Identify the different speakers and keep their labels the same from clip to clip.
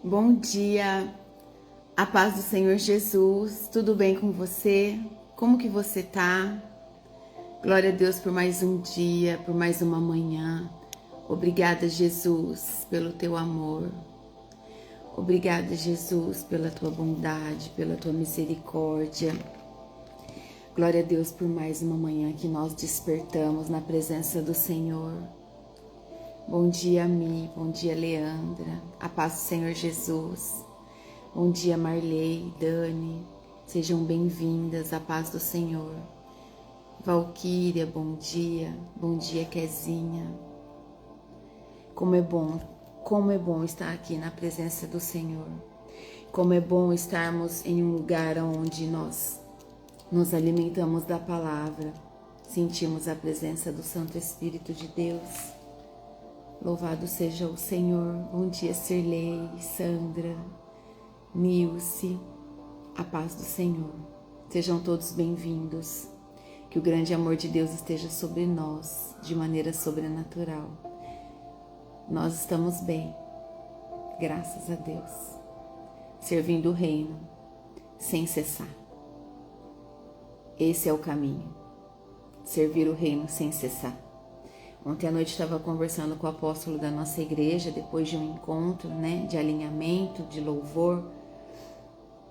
Speaker 1: Bom dia, a paz do Senhor Jesus, tudo bem com você? Como que você tá? Glória a Deus por mais um dia, por mais uma manhã. Obrigada, Jesus, pelo teu amor. Obrigada, Jesus, pela tua bondade, pela tua misericórdia. Glória a Deus por mais uma manhã que nós despertamos na presença do Senhor. Bom dia, Mi. Bom dia, Leandra. A paz do Senhor Jesus. Bom dia, Marley, Dani. Sejam bem-vindas à paz do Senhor. Valquíria, bom dia. Bom dia, Kezinha. Como é bom estar aqui na presença do Senhor. Como é bom estarmos em um lugar onde nós nos alimentamos da palavra, sentimos a presença do Santo Espírito de Deus. Louvado seja o Senhor. Bom dia, Sirlei, Sandra, Nilce, a paz do Senhor. Sejam todos bem-vindos. Que o grande amor de Deus esteja sobre nós de maneira sobrenatural. Nós estamos bem, graças a Deus, servindo o reino sem cessar. Esse é o caminho, servir o reino sem cessar. Ontem à noite estava conversando com o apóstolo da nossa igreja, depois de um encontro, de alinhamento, de louvor.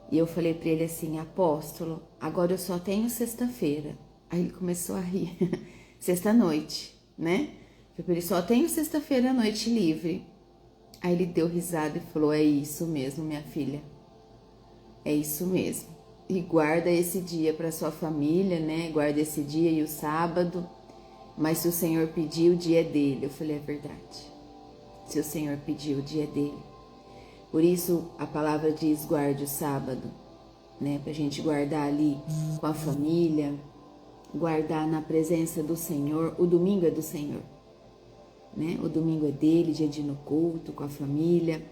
Speaker 1: E eu falei para ele assim: apóstolo, agora eu só tenho sexta-feira. Aí ele começou a rir. Sexta-noite, né? Eu falei: só tenho sexta-feira à noite livre. Aí ele deu risada e falou: é isso mesmo, minha filha. É isso mesmo. E guarda esse dia para sua família, né? Guarda esse dia e o sábado. Mas se o Senhor pedir, o dia é dele. Eu falei: é verdade. Se o Senhor pedir, o dia é dele. Por isso a palavra diz: guarde o sábado, né? Pra gente guardar ali com a família, guardar na presença do Senhor. O domingo é do Senhor, né? O domingo é dele, dia de ir no culto com a família.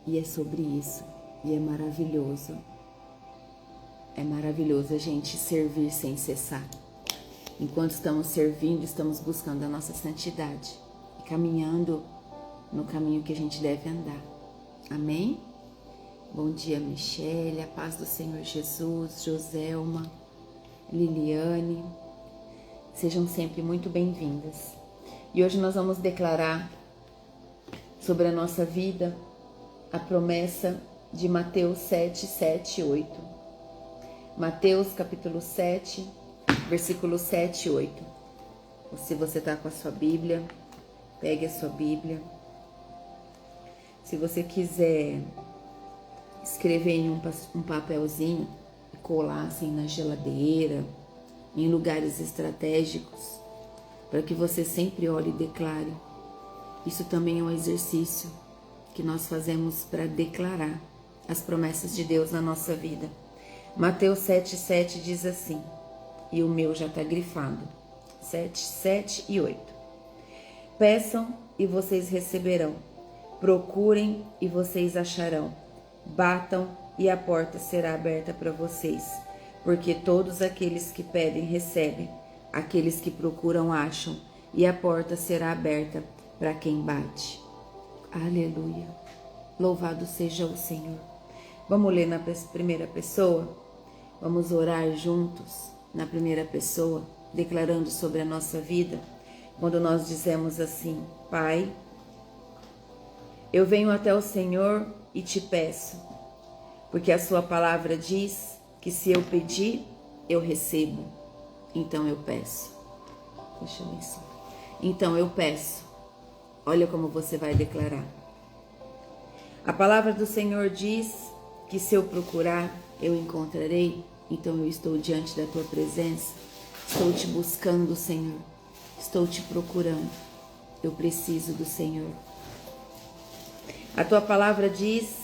Speaker 1: E é sobre isso. E é maravilhoso. É maravilhoso a gente servir sem cessar. Enquanto estamos servindo, estamos buscando a nossa santidade e caminhando no caminho que a gente deve andar. Amém? Bom dia, Michele, a paz do Senhor Jesus, Joselma, Liliane. Sejam sempre muito bem-vindas. E hoje nós vamos declarar sobre a nossa vida a promessa de Mateus 7, 7 e 8. Mateus capítulo 7, versículos 7 e 8. Se você está com a sua Bíblia, pegue a sua Bíblia. Se você quiser escrever em um papelzinho e colar assim na geladeira, em lugares estratégicos, para que você sempre olhe e declare. Isso também é um exercício que nós fazemos para declarar as promessas de Deus na nossa vida. Mateus 7, 7 diz assim, e o meu já está grifado, 7, 7 e 8. Peçam e vocês receberão, procurem e vocês acharão, batam e a porta será aberta para vocês, porque todos aqueles que pedem recebem, aqueles que procuram acham, e a porta será aberta para quem bate. Aleluia! Louvado seja o Senhor. Vamos ler na primeira pessoa? Vamos orar juntos na primeira pessoa, declarando sobre a nossa vida, quando nós dizemos assim: Pai, eu venho até o Senhor e te peço, porque a sua palavra diz que se eu pedir, eu recebo. Então eu peço. Deixa eu ver só. Então eu peço. Olha como você vai declarar. A palavra do Senhor diz que se eu procurar, eu encontrarei. Então eu estou diante da tua presença, estou te buscando, Senhor, estou te procurando, eu preciso do Senhor. A tua palavra diz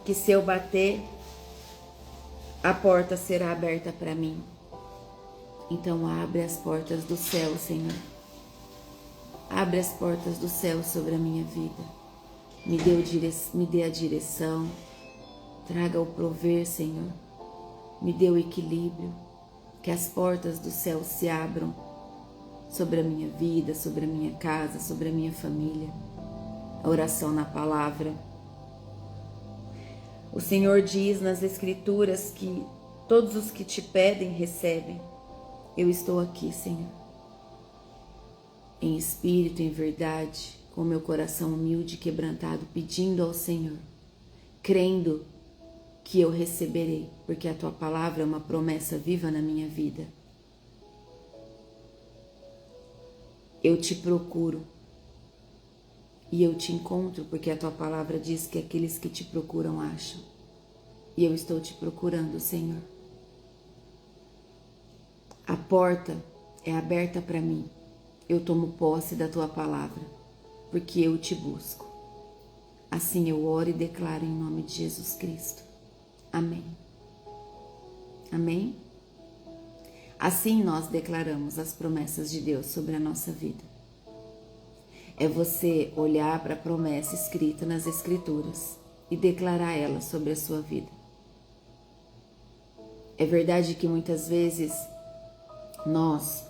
Speaker 1: que se eu bater, a porta será aberta para mim. Então abre as portas do céu, Senhor. Abre as portas do céu sobre a minha vida. Me dê a direção, traga o prover, Senhor. Me dê o equilíbrio, que as portas do céu se abram sobre a minha vida, sobre a minha casa, sobre a minha família. A oração na palavra O Senhor diz nas Escrituras que todos os que te pedem, recebem. Eu estou aqui, Senhor, em espírito, em verdade, com meu coração humilde e quebrantado, pedindo ao Senhor, crendo que eu receberei, porque a Tua palavra é uma promessa viva na minha vida. Eu te procuro e eu te encontro, porque a Tua palavra diz que aqueles que te procuram acham. E eu estou te procurando, Senhor. A porta é aberta para mim. Eu tomo posse da Tua palavra, porque eu te busco. Assim eu oro e declaro em nome de Jesus Cristo. Amém. Amém? Assim nós declaramos as promessas de Deus sobre a nossa vida. É você olhar para a promessa escrita nas Escrituras e declarar ela sobre a sua vida. É verdade que muitas vezes nós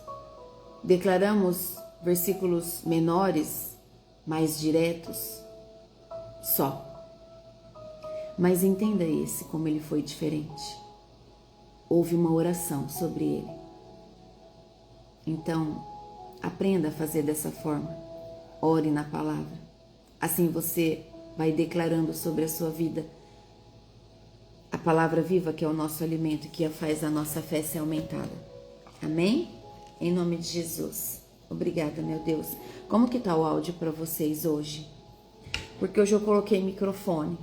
Speaker 1: declaramos versículos menores, mais diretos, só. Mas entenda esse como ele foi diferente. Houve uma oração sobre ele. Então, aprenda a fazer dessa forma. Ore na palavra. Assim você vai declarando sobre a sua vida a palavra viva, que é o nosso alimento, que faz a nossa fé ser aumentada. Amém? Em nome de Jesus. Obrigada, meu Deus. Como que tá o áudio para vocês hoje? Porque hoje eu coloquei microfone.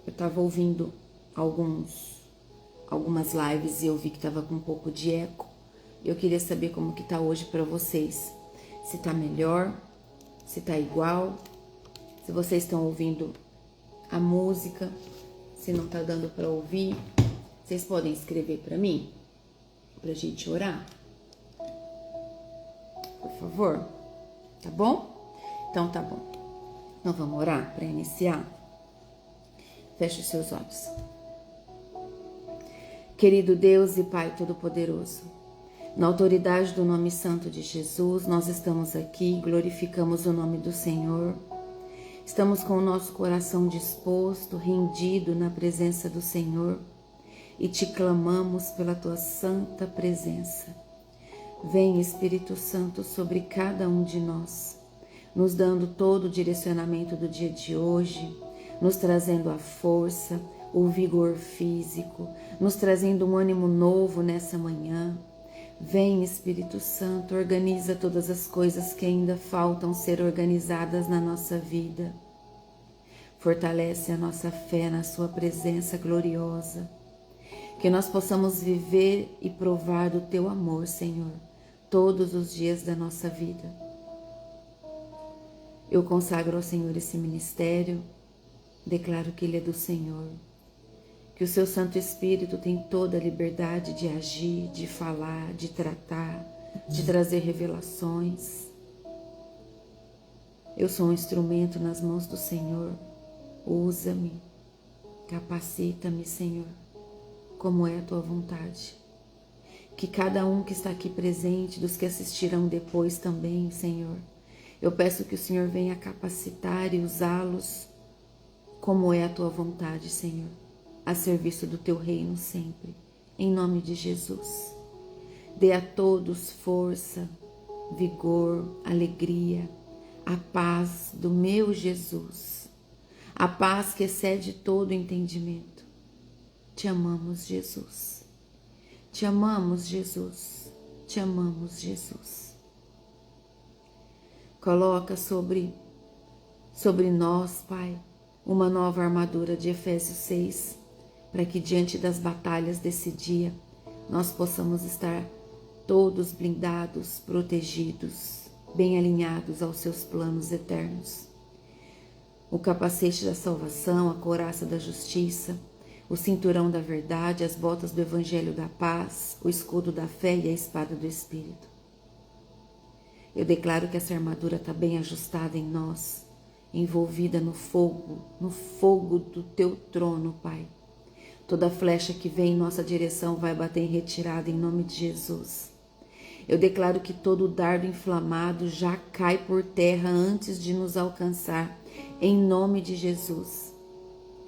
Speaker 1: Eu estava ouvindo algumas lives e eu vi que estava com um pouco de eco. Eu queria saber como que tá hoje para vocês. Se tá melhor, se tá igual, se vocês estão ouvindo a música, se não tá dando para ouvir. Vocês podem escrever para mim, pra gente orar? Por favor, tá bom? Então tá bom. Então vamos orar para iniciar? Feche os seus olhos. Querido Deus e Pai Todo-Poderoso, na autoridade do nome santo de Jesus, nós estamos aqui, glorificamos o nome do Senhor. Estamos com o nosso coração disposto, rendido na presença do Senhor e te clamamos pela tua santa presença. Vem, Espírito Santo, sobre cada um de nós, nos dando todo o direcionamento do dia de hoje, nos trazendo a força, o vigor físico, nos trazendo um ânimo novo nessa manhã. Vem, Espírito Santo, organiza todas as coisas que ainda faltam ser organizadas na nossa vida. Fortalece a nossa fé na sua presença gloriosa. Que nós possamos viver e provar do teu amor, Senhor, todos os dias da nossa vida. Eu consagro ao Senhor esse ministério, declaro que ele é do Senhor, que o seu Santo Espírito tem toda a liberdade de agir, de falar, de tratar, de trazer revelações. Eu sou um instrumento nas mãos do Senhor. Usa-me, capacita-me, Senhor, como é a tua vontade. Que cada um que está aqui presente, dos que assistirão depois também, Senhor, eu peço que o Senhor venha capacitar e usá-los como é a tua vontade, Senhor, a serviço do teu reino sempre, em nome de Jesus. Dê a todos força, vigor, alegria, a paz do meu Jesus, a paz que excede todo entendimento. Te amamos, Jesus. Te amamos, Jesus. Te amamos, Jesus. Coloca sobre nós, Pai, uma nova armadura de Efésios 6, para que diante das batalhas desse dia nós possamos estar todos blindados, protegidos, bem alinhados aos seus planos eternos. O capacete da salvação, a couraça da justiça, o cinturão da verdade, as botas do evangelho da paz, o escudo da fé e a espada do Espírito. Eu declaro que essa armadura está bem ajustada em nós, envolvida no fogo do teu trono, Pai. Toda flecha que vem em nossa direção vai bater em retirada em nome de Jesus. Eu declaro que todo dardo inflamado já cai por terra antes de nos alcançar, em nome de Jesus.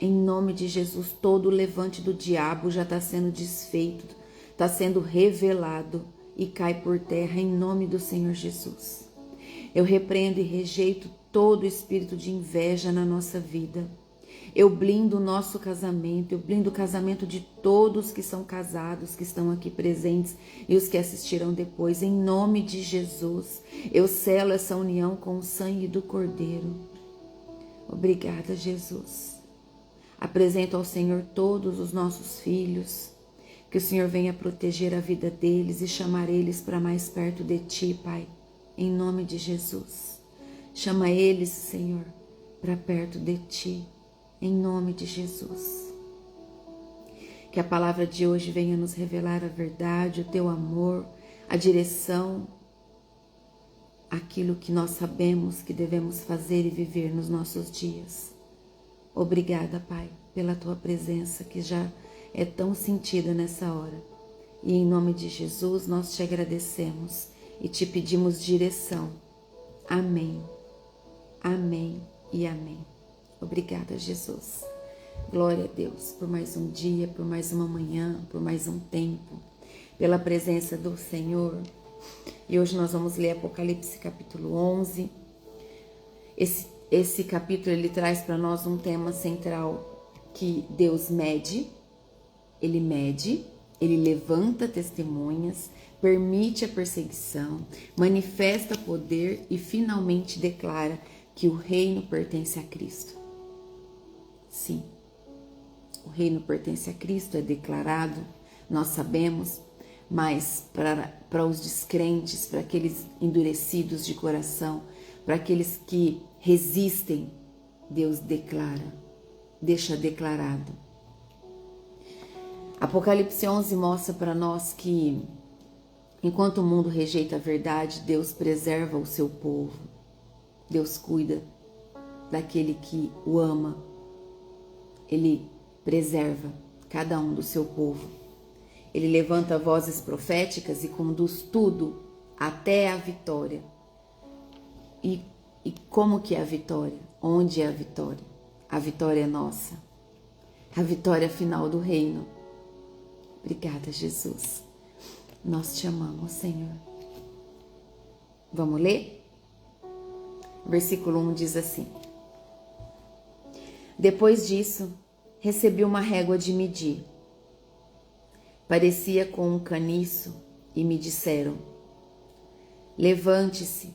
Speaker 1: Em nome de Jesus, todo o levante do diabo já está sendo desfeito, está sendo revelado e cai por terra em nome do Senhor Jesus. Eu repreendo e rejeito todo espírito de inveja na nossa vida. Eu blindo o nosso casamento, eu blindo o casamento de todos que são casados, que estão aqui presentes e os que assistirão depois. Em nome de Jesus, eu selo essa união com o sangue do Cordeiro. Obrigada, Jesus. Apresento ao Senhor todos os nossos filhos, que o Senhor venha proteger a vida deles e chamar eles para mais perto de Ti, Pai, em nome de Jesus. Chama eles, Senhor, para perto de Ti, em nome de Jesus. Que a palavra de hoje venha nos revelar a verdade, o Teu amor, a direção, aquilo que nós sabemos que devemos fazer e viver nos nossos dias. Obrigada, Pai, pela Tua presença que já é tão sentida nessa hora. E em nome de Jesus nós Te agradecemos e Te pedimos direção. Amém, amém e amém. Obrigada, Jesus. Glória a Deus por mais um dia, por mais uma manhã, por mais um tempo, pela presença do Senhor. E hoje nós vamos ler Apocalipse capítulo 11. Esse capítulo ele traz para nós um tema central que Deus mede, Ele levanta testemunhas, permite a perseguição, manifesta poder e finalmente declara que o reino pertence a Cristo. Sim, o reino pertence a Cristo, é declarado, nós sabemos, mas para os descrentes, para aqueles endurecidos de coração, para aqueles que resistem, Deus declara, deixa declarado. Apocalipse 11 mostra para nós que, enquanto o mundo rejeita a verdade, Deus preserva o seu povo. Deus cuida daquele que o ama. Ele preserva cada um do seu povo. Ele levanta vozes proféticas e conduz tudo até a vitória. E como que é a vitória? Onde é a vitória? A vitória é nossa. A vitória final do reino. Obrigada, Jesus. Nós Te amamos, Senhor. Vamos ler? Versículo 1 diz assim: Depois disso, recebi uma régua de medir. Parecia com um caniço e me disseram: Levante-se,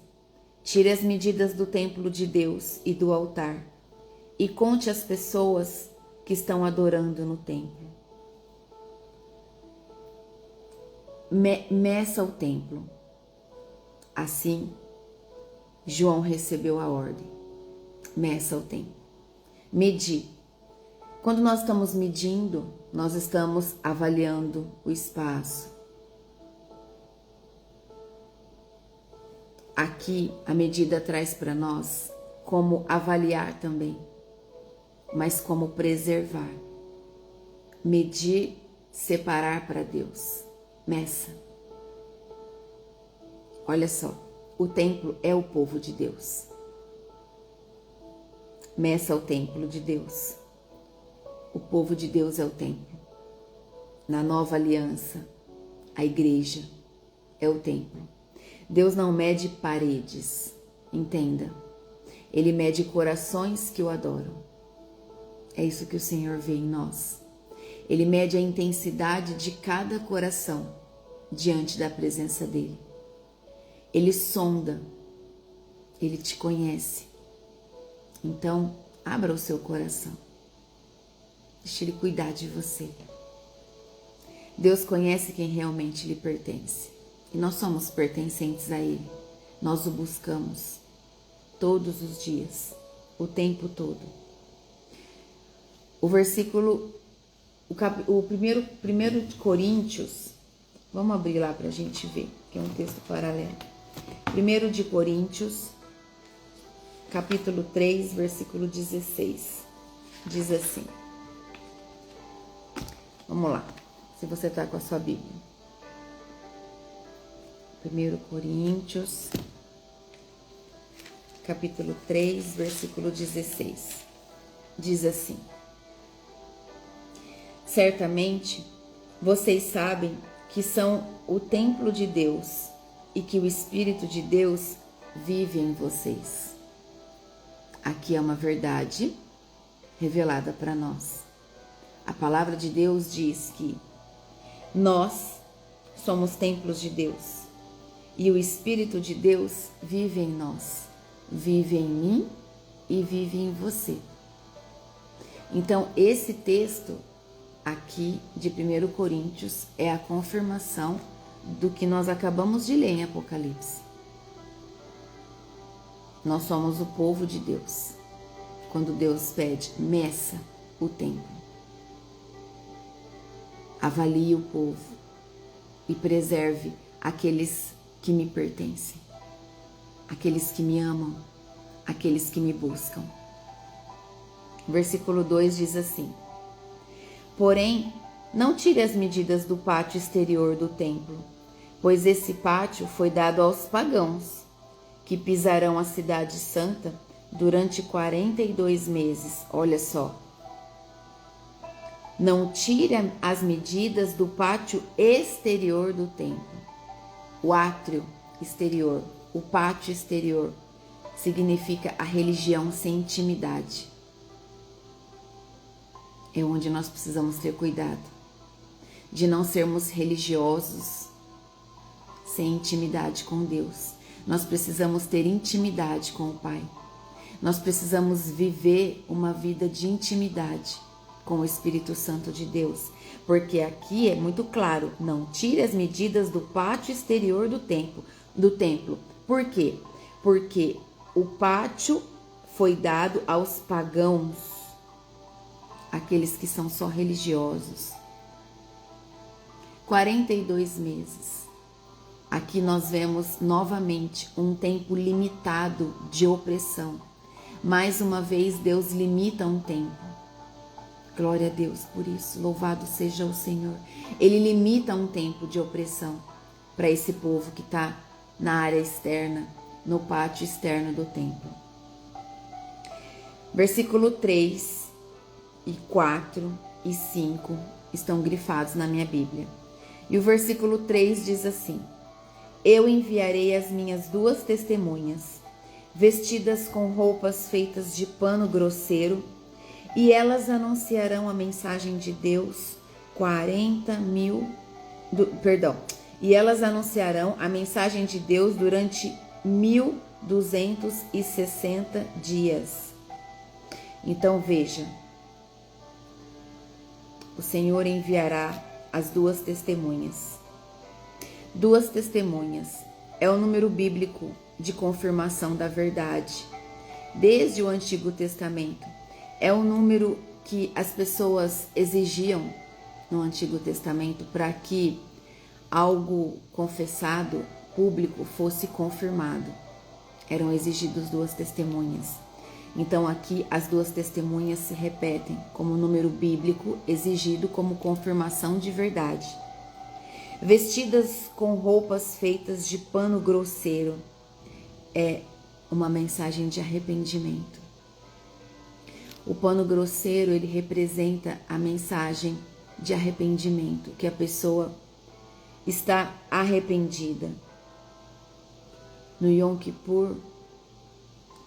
Speaker 1: tire as medidas do templo de Deus e do altar e conte as pessoas que estão adorando no templo. Meça o templo. Assim, João recebeu a ordem. Meça o templo. Medir. Quando nós estamos medindo, nós estamos avaliando o espaço. Aqui a medida traz para nós como avaliar também, mas como preservar. Medir, separar para Deus. Meça. Olha só, o templo é o povo de Deus. Meça o templo de Deus. O povo de Deus é o templo. Na nova aliança, a igreja é o templo. Deus não mede paredes, entenda. Ele mede corações que o adoram. É isso que o Senhor vê em nós. Ele mede a intensidade de cada coração diante da presença dele. Ele sonda, ele te conhece. Então, abra o seu coração. Deixe ele cuidar de você. Deus conhece quem realmente lhe pertence. E nós somos pertencentes a Ele. Nós o buscamos todos os dias, o tempo todo. O versículo, o primeiro de Coríntios, vamos abrir lá para a gente ver, que é um texto paralelo. 1 de Coríntios, capítulo 3, versículo 16, diz assim. Vamos lá, se você está com a sua Bíblia. 1 Coríntios, capítulo 3, versículo 16, diz assim: Certamente, vocês sabem que são o templo de Deus e que o Espírito de Deus vive em vocês. Aqui é uma verdade revelada para nós. A palavra de Deus diz que nós somos templos de Deus e o Espírito de Deus vive em nós, vive em mim e vive em você. Então, esse texto aqui de 1 Coríntios é a confirmação do que nós acabamos de ler em Apocalipse. Nós somos o povo de Deus. Quando Deus pede, meça o templo. Avalie o povo e preserve aqueles que me pertencem, aqueles que me amam, aqueles que me buscam. Versículo 2 diz assim: porém, não tire as medidas do pátio exterior do templo, pois esse pátio foi dado aos pagãos, que pisarão a cidade santa durante 42 meses. Olha só. Não tire as medidas do pátio exterior do templo. O átrio exterior, o pátio exterior, significa a religião sem intimidade. É onde nós precisamos ter cuidado de não sermos religiosos sem intimidade com Deus. Nós precisamos ter intimidade com o Pai. Nós precisamos viver uma vida de intimidade com o Espírito Santo de Deus, porque aqui é muito claro: não tire as medidas do pátio exterior do templo. Por quê? Porque o pátio foi dado aos pagãos, aqueles que são só religiosos. 42 meses. Aqui nós vemos novamente um tempo limitado de opressão. Mais uma vez Deus limita um tempo. Glória a Deus por isso, louvado seja o Senhor. Ele limita um tempo de opressão para esse povo que está na área externa, no pátio externo do templo. Versículo 3 e 4 e 5 estão grifados na minha Bíblia. E o versículo 3 diz assim: eu enviarei as minhas 2 testemunhas, vestidas com roupas feitas de pano grosseiro, e elas anunciarão a mensagem de Deus e elas anunciarão a mensagem de Deus durante 1260 dias. Então veja, o Senhor enviará as 2 testemunhas. 2 testemunhas é o número bíblico de confirmação da verdade. Desde o Antigo Testamento, é o número que as pessoas exigiam no Antigo Testamento para que algo confessado, público, fosse confirmado. Eram exigidos 2 testemunhas. Então aqui as 2 testemunhas se repetem como número bíblico exigido como confirmação de verdade. Vestidas com roupas feitas de pano grosseiro, é uma mensagem de arrependimento. O pano grosseiro, ele representa a mensagem de arrependimento, que a pessoa está arrependida. No Yom Kippur,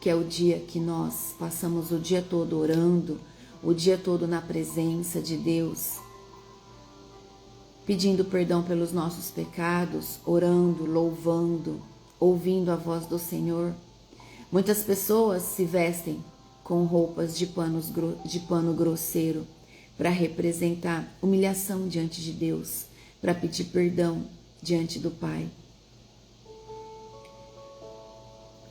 Speaker 1: que é o dia que nós passamos o dia todo orando, o dia todo na presença de Deus, pedindo perdão pelos nossos pecados, orando, louvando, ouvindo a voz do Senhor. Muitas pessoas se vestem com roupas de pano grosseiro para representar humilhação diante de Deus, para pedir perdão diante do Pai.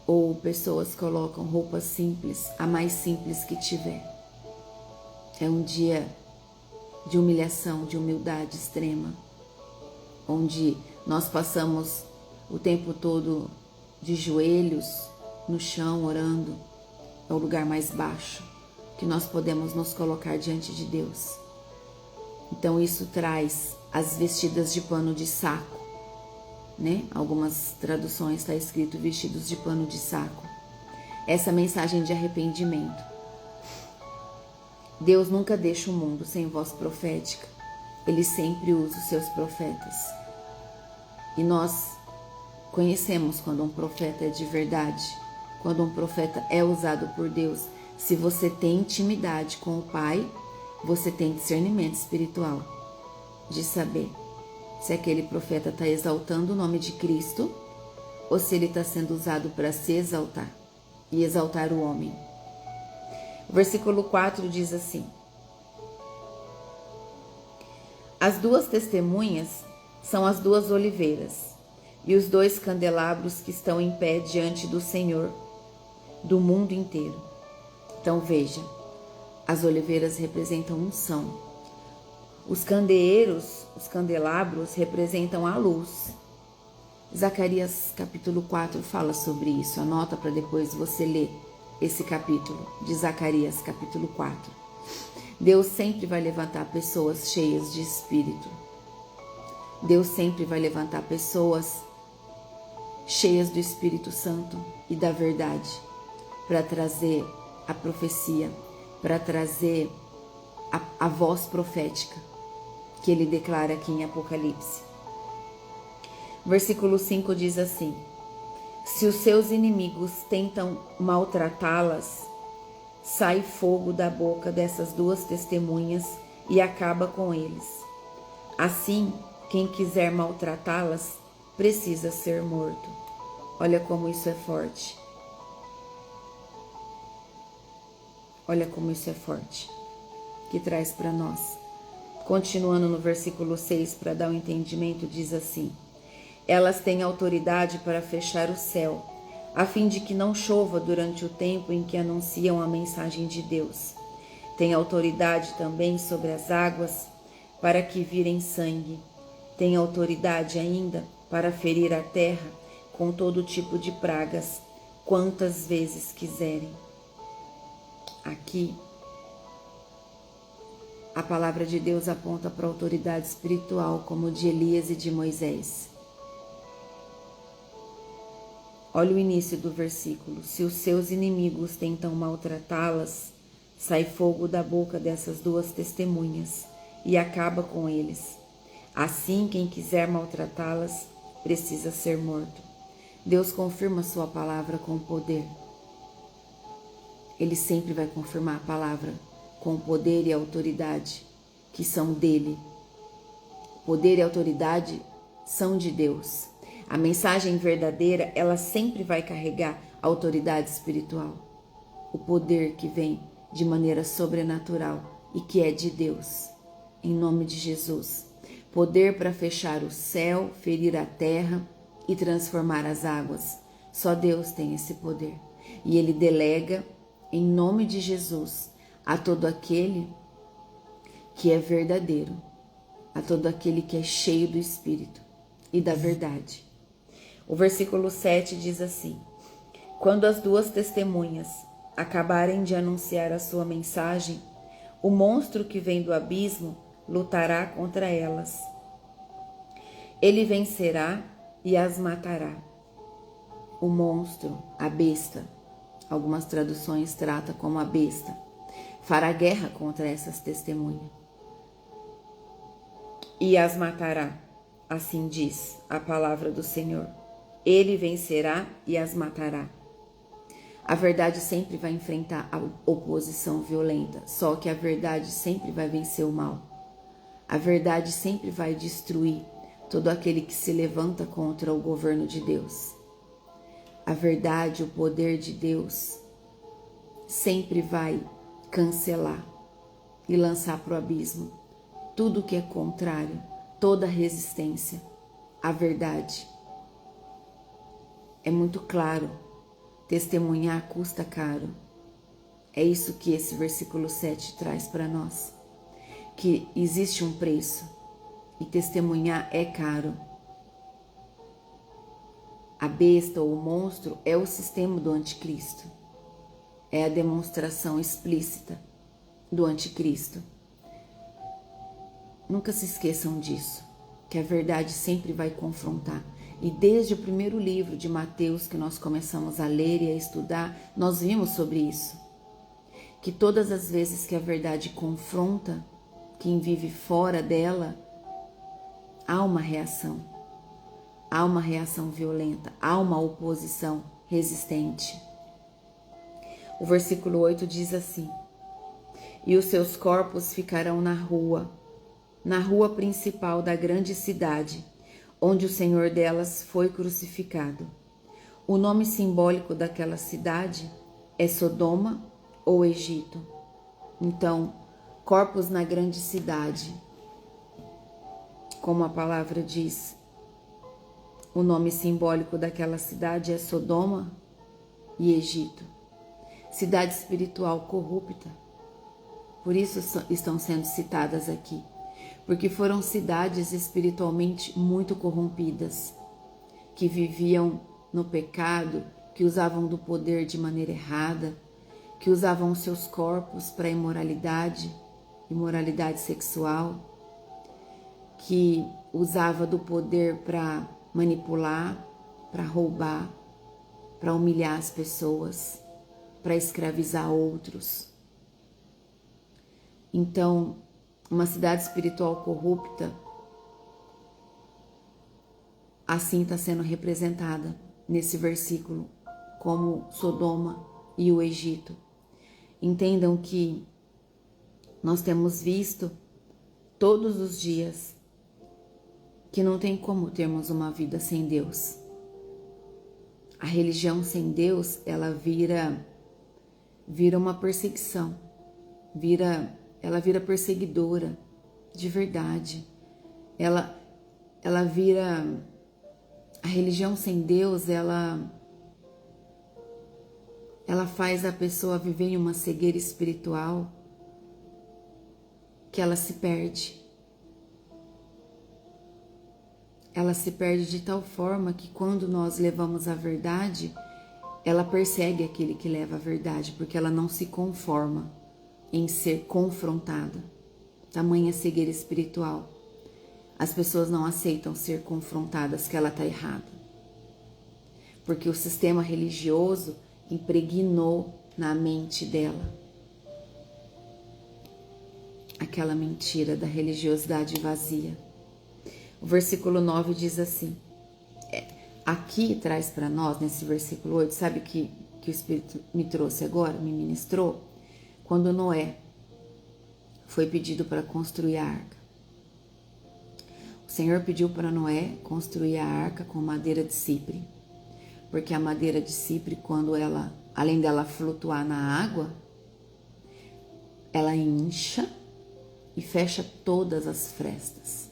Speaker 1: Ou pessoas colocam roupas simples, a mais simples que tiver. É um dia de humilhação, de humildade extrema, onde nós passamos o tempo todo de joelhos no chão orando. É o lugar mais baixo que nós podemos nos colocar diante de Deus. Então isso traz as vestidas de pano de saco, né? Algumas traduções está escrito vestidos de pano de saco. Essa mensagem de arrependimento. Deus nunca deixa o mundo sem voz profética. Ele sempre usa os seus profetas. E nós conhecemos quando um profeta é de verdade, quando um profeta é usado por Deus. Se você tem intimidade com o Pai, você tem discernimento espiritual de saber se aquele profeta está exaltando o nome de Cristo ou se ele está sendo usado para se exaltar e exaltar o homem. O versículo 4 diz assim: as duas testemunhas são as duas oliveiras e os dois candelabros que estão em pé diante do Senhor do mundo inteiro. Então veja, as oliveiras representam unção. Os candeeiros, os candelabros representam a luz. Zacarias capítulo 4 fala sobre isso. Anota para depois você ler esse capítulo de Zacarias capítulo 4. Deus sempre vai levantar pessoas cheias de espírito. Deus sempre vai levantar pessoas cheias do Espírito Santo e da verdade para trazer a profecia, para trazer a voz profética que ele declara aqui em Apocalipse. Versículo 5 diz assim: se os seus inimigos tentam maltratá-las, sai fogo da boca dessas duas testemunhas e acaba com eles. Assim, quem quiser maltratá-las precisa ser morto. Olha como isso é forte. Olha como isso é forte, que traz para nós. Continuando no versículo 6, para dar um entendimento, diz assim: elas têm autoridade para fechar o céu, a fim de que não chova durante o tempo em que anunciam a mensagem de Deus. Tem autoridade também sobre as águas, para que virem sangue. Tem autoridade ainda para ferir a terra com todo tipo de pragas, quantas vezes quiserem. Aqui, a palavra de Deus aponta para a autoridade espiritual, como de Elias e de Moisés. Olha o início do versículo: se os seus inimigos tentam maltratá-las, sai fogo da boca dessas duas testemunhas e acaba com eles. Assim, quem quiser maltratá-las precisa ser morto. Deus confirma sua palavra com poder. Ele sempre vai confirmar a palavra com poder e autoridade que são dele. Poder e autoridade são de Deus. A mensagem verdadeira, ela sempre vai carregar a autoridade espiritual. O poder que vem de maneira sobrenatural e que é de Deus. Em nome de Jesus. Poder para fechar o céu, ferir a terra e transformar as águas. Só Deus tem esse poder. E Ele delega, em nome de Jesus, a todo aquele que é verdadeiro, a todo aquele que é cheio do Espírito e da verdade. O versículo 7 diz assim: quando as duas testemunhas acabarem de anunciar a sua mensagem, o monstro que vem do abismo lutará contra elas. Ele vencerá e as matará. O monstro, a besta, algumas traduções tratam como a besta, fará guerra contra essas testemunhas e as matará. Assim diz a palavra do Senhor. Ele vencerá e as matará. A verdade sempre vai enfrentar a oposição violenta, só que a verdade sempre vai vencer o mal. A verdade sempre vai destruir todo aquele que se levanta contra o governo de Deus. A verdade, o poder de Deus, sempre vai cancelar e lançar para o abismo tudo que é contrário, toda resistência à verdade. É muito claro, testemunhar custa caro. É isso que esse versículo 7 traz para nós, que existe um preço e testemunhar é caro. A besta ou o monstro é o sistema do anticristo. É a demonstração explícita do anticristo. Nunca se esqueçam disso, que a verdade sempre vai confrontar. E desde o primeiro livro de Mateus que nós começamos a ler e a estudar, nós vimos sobre isso. que todas as vezes que a verdade confronta quem vive fora dela, há uma reação violenta, há uma oposição resistente. O versículo 8 diz assim: e os seus corpos ficarão na rua principal da grande cidade, onde o Senhor delas foi crucificado. O nome simbólico daquela cidade é Sodoma ou Egito. Então, corpos na grande cidade, como a palavra diz, o nome simbólico daquela cidade é Sodoma e Egito. Cidade espiritual corrupta. Por isso estão sendo citadas aqui, porque foram cidades espiritualmente muito corrompidas, que viviam no pecado, que usavam do poder de maneira errada, que usavam seus corpos para imoralidade sexual, que usava do poder para manipular, para roubar, para humilhar as pessoas, para escravizar outros. Então, uma cidade espiritual corrupta, assim está sendo representada nesse versículo, como Sodoma e o Egito. Entendam que nós temos visto todos os dias que não tem como termos uma vida sem Deus. A religião sem Deus, ela vira uma perseguição, ela vira perseguidora de verdade. Ela vira a religião sem Deus, ela faz a pessoa viver em uma cegueira espiritual que ela se perde. Ela se perde de tal forma que quando nós levamos a verdade, ela persegue aquele que leva a verdade, porque ela não se conforma em ser confrontada. Tamanha cegueira espiritual. As pessoas não aceitam ser confrontadas que ela está errada. Porque o sistema religioso impregnou na mente dela aquela mentira da religiosidade vazia. O versículo 9 diz assim, aqui traz para nós, nesse versículo 8, sabe que o Espírito me trouxe agora, me ministrou? Quando Noé foi pedido para construir a arca. O Senhor pediu para Noé construir a arca com madeira de cipre, porque a madeira de cipre, quando ela, além dela flutuar na água, ela incha e fecha todas as frestas.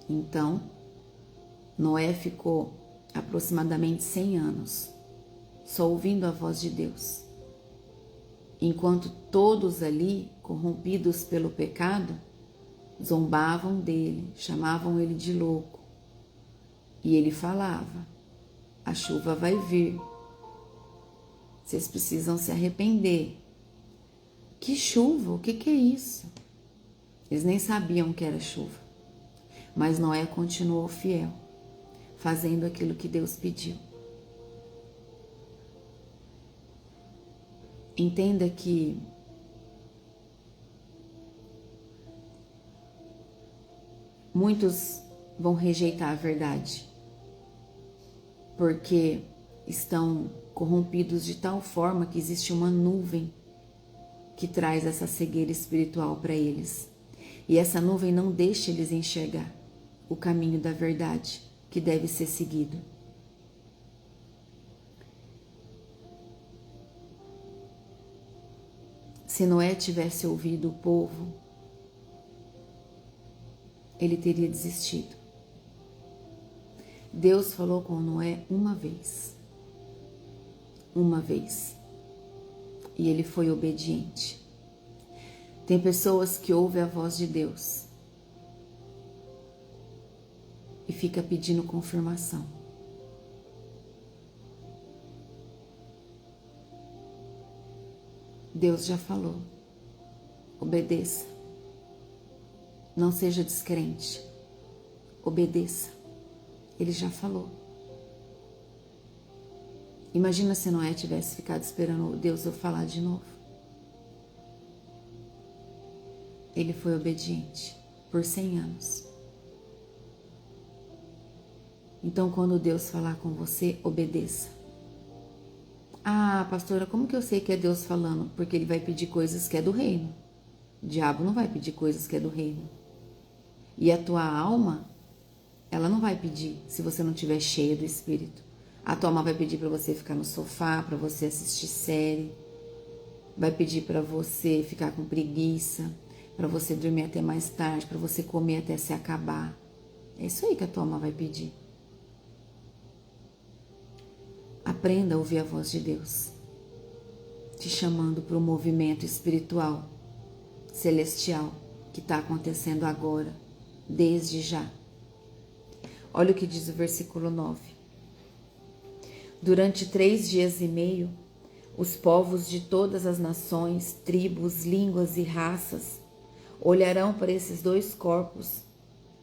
Speaker 1: Então, Noé ficou aproximadamente 100 anos só ouvindo a voz de Deus, enquanto todos ali, corrompidos pelo pecado, zombavam dele, chamavam ele de louco. E ele falava, a chuva vai vir, vocês precisam se arrepender. Que chuva? O que é isso? Eles nem sabiam que era chuva. Mas Noé continuou fiel, fazendo aquilo que Deus pediu. Entenda que muitos vão rejeitar a verdade, porque estão corrompidos de tal forma que existe uma nuvem que traz essa cegueira espiritual para eles. E essa nuvem não deixa eles enxergar o caminho da verdade que deve ser seguido. Se Noé tivesse ouvido o povo, ele teria desistido. Deus falou com Noé uma vez, e ele foi obediente. Tem pessoas que ouvem a voz de Deus e fica pedindo confirmação. Deus já falou, obedeça. Não seja descrente, obedeça. Ele já falou. Imagina se Noé tivesse ficado esperando Deus eu falar de novo. ele foi obediente por 100 anos. Então, quando Deus falar com você, obedeça. Ah, pastora, como que eu sei que é Deus falando? Porque ele vai pedir coisas que é do reino. O diabo não vai pedir coisas que é do reino. E a tua alma, ela não vai pedir se você não estiver cheia do Espírito. A tua alma vai pedir para você ficar no sofá, para você assistir série. Vai pedir para você ficar com preguiça, para você dormir até mais tarde, para você comer até se acabar. É isso aí que a tua alma vai pedir. Aprenda a ouvir a voz de Deus, te chamando para o movimento espiritual, celestial, que está acontecendo agora, desde já. Olha o que diz o versículo 9. Durante 3 dias e meio, os povos de todas as nações, tribos, línguas e raças olharão para esses 2 corpos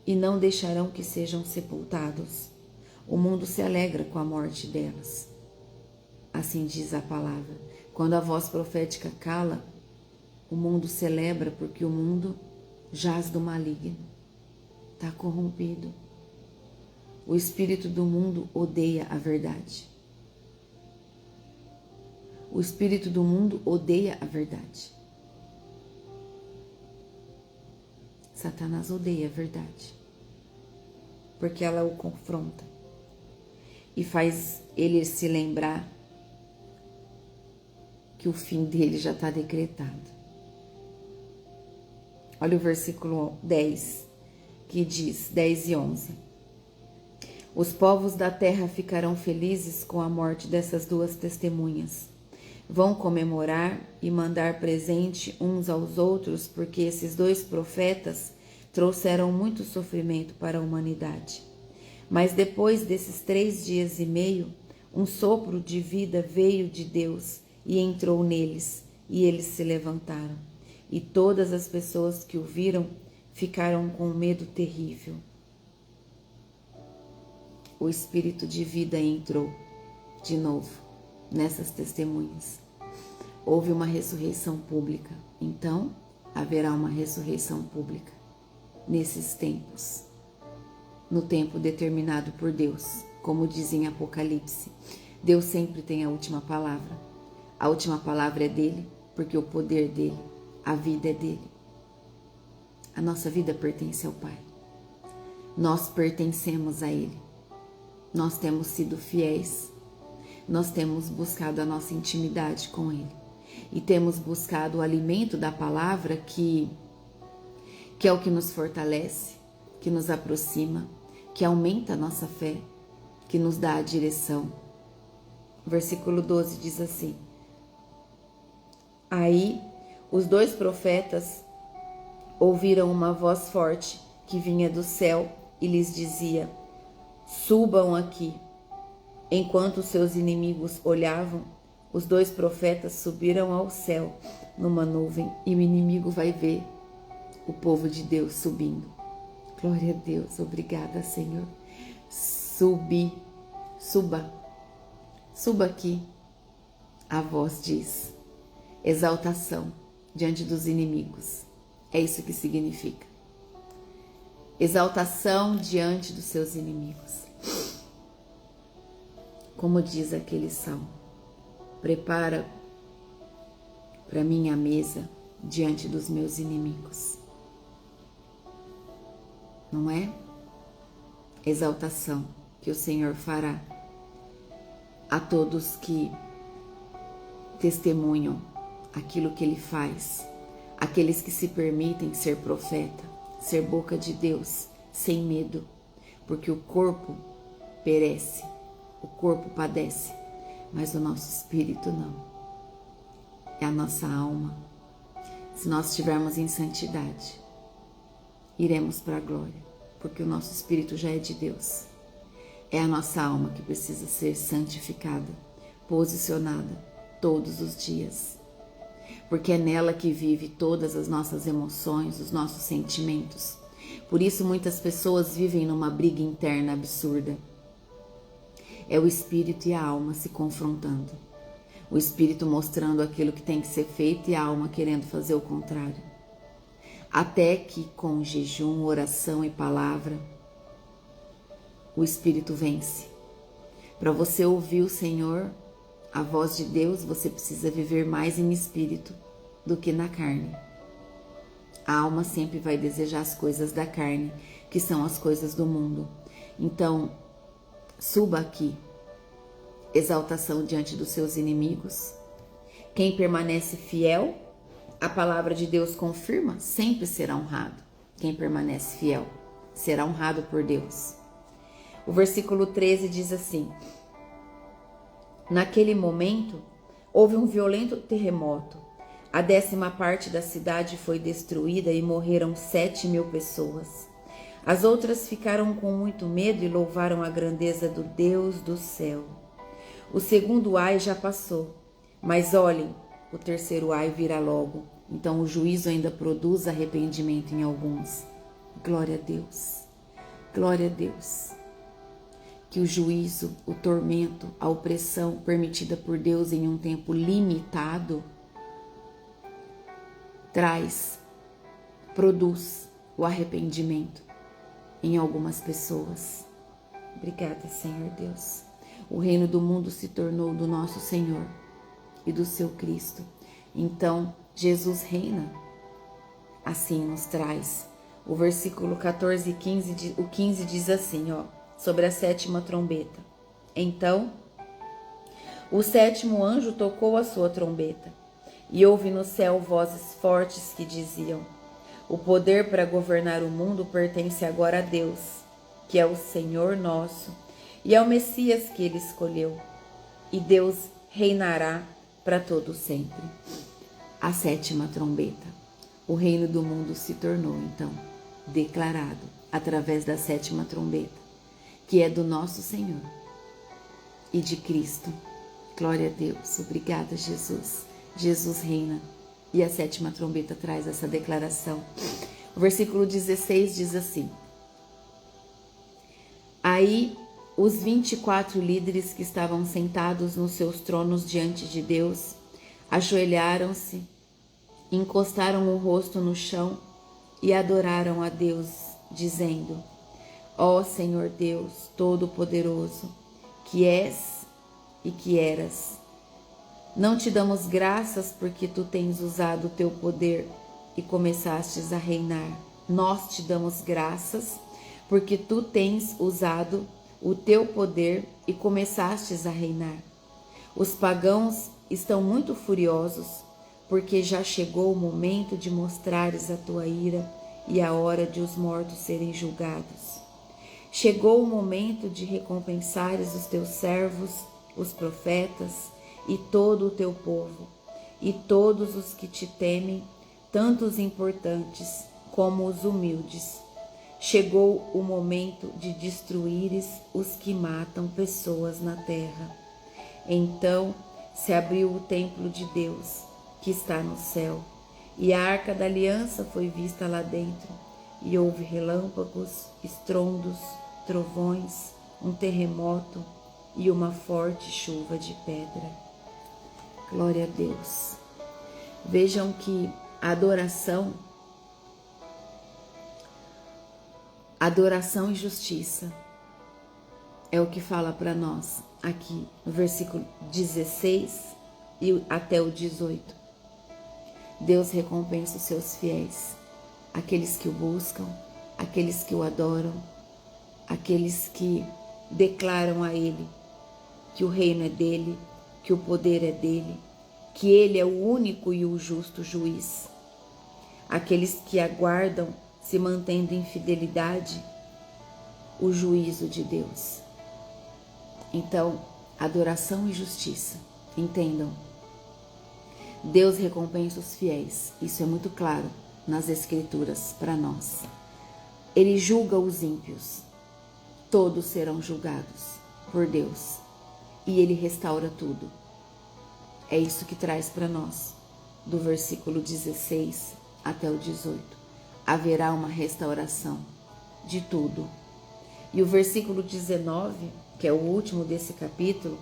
Speaker 1: e não deixarão que sejam sepultados. O mundo se alegra com a morte delas. Assim diz a palavra. Quando a voz profética cala, o mundo celebra porque o mundo jaz do maligno. Está corrompido. O espírito do mundo odeia a verdade. O espírito do mundo odeia a verdade. Satanás odeia a verdade, porque ela o confronta e faz ele se lembrar que o fim dele já está decretado. Olha o versículo 10, que diz, 10 e 11. Os povos da terra ficarão felizes com a morte dessas 2 testemunhas. Vão comemorar e mandar presente uns aos outros, porque esses 2 profetas trouxeram muito sofrimento para a humanidade. Mas depois desses 3 dias e meio, um sopro de vida veio de Deus e entrou neles, e eles se levantaram. E todas as pessoas que o viram ficaram com um medo terrível. O espírito de vida entrou de novo nessas testemunhas. Houve uma ressurreição pública, então haverá uma ressurreição pública nesses tempos, no tempo determinado por Deus, como diz em Apocalipse. Deus sempre tem a última palavra. A última palavra é dele, porque o poder dele, a vida é dele. A nossa vida pertence ao Pai. Nós pertencemos a Ele. Nós temos sido fiéis. Nós temos buscado a nossa intimidade com Ele. E temos buscado o alimento da palavra que é o que nos fortalece, que nos aproxima, que aumenta a nossa fé, que nos dá a direção. Versículo 12 diz assim: Aí os 2 profetas ouviram uma voz forte que vinha do céu e lhes dizia: Subam aqui. Enquanto seus inimigos olhavam, os 2 profetas subiram ao céu numa nuvem, e o inimigo vai ver o povo de Deus subindo. Glória a Deus, obrigada, Senhor. Suba aqui. A voz diz: exaltação diante dos inimigos. É isso que significa. Exaltação diante dos seus inimigos. Como diz aquele salmo: prepara para mim a mesa diante dos meus inimigos. Não é? Exaltação que o Senhor fará a todos que testemunham aquilo que Ele faz, aqueles que se permitem ser profeta, ser boca de Deus, sem medo, porque o corpo perece, o corpo padece, mas o nosso espírito não. É a nossa alma. Se nós estivermos em santidade, iremos para a glória, porque o nosso espírito já é de Deus. É a nossa alma que precisa ser santificada, posicionada todos os dias, porque é nela que vive todas as nossas emoções, os nossos sentimentos. Por isso muitas pessoas vivem numa briga interna absurda. É o espírito e a alma se confrontando. O espírito mostrando aquilo que tem que ser feito e a alma querendo fazer o contrário. até que com jejum, oração e palavra, o Espírito vence. Para você ouvir o Senhor, a voz de Deus, você precisa viver mais em espírito do que na carne. A alma sempre vai desejar as coisas da carne, que são as coisas do mundo. Então, suba aqui. Exaltação diante dos seus inimigos. Quem permanece fiel, a palavra de Deus confirma, sempre será honrado. Quem permanece fiel será honrado por Deus. O versículo 13 diz assim: naquele momento, houve um violento terremoto. A 10ª parte da cidade foi destruída e morreram 7.000 pessoas. As outras ficaram com muito medo e louvaram a grandeza do Deus do céu. O segundo ai já passou, mas olhem, o terceiro ai virá logo. Então o juízo ainda produz arrependimento em alguns. Glória a Deus, glória a Deus. Que o juízo, o tormento, a opressão permitida por Deus em um tempo limitado produz o arrependimento em algumas pessoas. Obrigada, Senhor Deus. O reino do mundo se tornou do nosso Senhor e do seu Cristo. Então, Jesus reina. Assim nos traz. O versículo 14 e 15, o 15 diz assim, sobre a 7ª trombeta. Então, o 7º anjo tocou a sua trombeta. E houve no céu vozes fortes que diziam: o poder para governar o mundo pertence agora a Deus, que é o Senhor nosso, e ao Messias que ele escolheu. E Deus reinará para todo sempre. A 7ª trombeta. O reino do mundo se tornou, então, declarado através da 7ª trombeta, que é do nosso Senhor e de Cristo. Glória a Deus. Obrigada, Jesus. Jesus reina e a 7ª trombeta traz essa declaração. O versículo 16 diz assim: aí os 24 líderes que estavam sentados nos seus tronos diante de Deus ajoelharam-se, encostaram o rosto no chão e adoraram a Deus, dizendo: ó Senhor Deus Todo-Poderoso, que és e que eras, não te damos graças porque tu tens usado o teu poder e começastes a reinar. Nós te damos graças porque tu tens usado o teu poder e começastes a reinar. Os pagãos estão muito furiosos porque já chegou o momento de mostrares a tua ira e a hora de os mortos serem julgados. Chegou o momento de recompensares os teus servos, os profetas, e todo o teu povo, e todos os que te temem, tanto os importantes como os humildes. Chegou o momento de destruíres os que matam pessoas na terra. Então se abriu o templo de Deus, que está no céu, e a arca da aliança foi vista lá dentro, e houve relâmpagos, estrondos, trovões, um terremoto e uma forte chuva de pedra. Glória a Deus. Vejam que a adoração e justiça é o que fala para nós aqui no versículo 16 e até o 18. Deus recompensa os seus fiéis, aqueles que o buscam, aqueles que o adoram, aqueles que declaram a Ele que o reino é dele, que o poder é dele, que ele é o único e o justo juiz. Aqueles que aguardam, se mantendo em fidelidade, o juízo de Deus. Então, adoração e justiça, entendam. Deus recompensa os fiéis, isso é muito claro nas Escrituras para nós. Ele julga os ímpios, todos serão julgados por Deus. E ele restaura tudo. É isso que traz para nós, do versículo 16 até o 18. Haverá uma restauração de tudo. E o versículo 19, que é o último desse capítulo,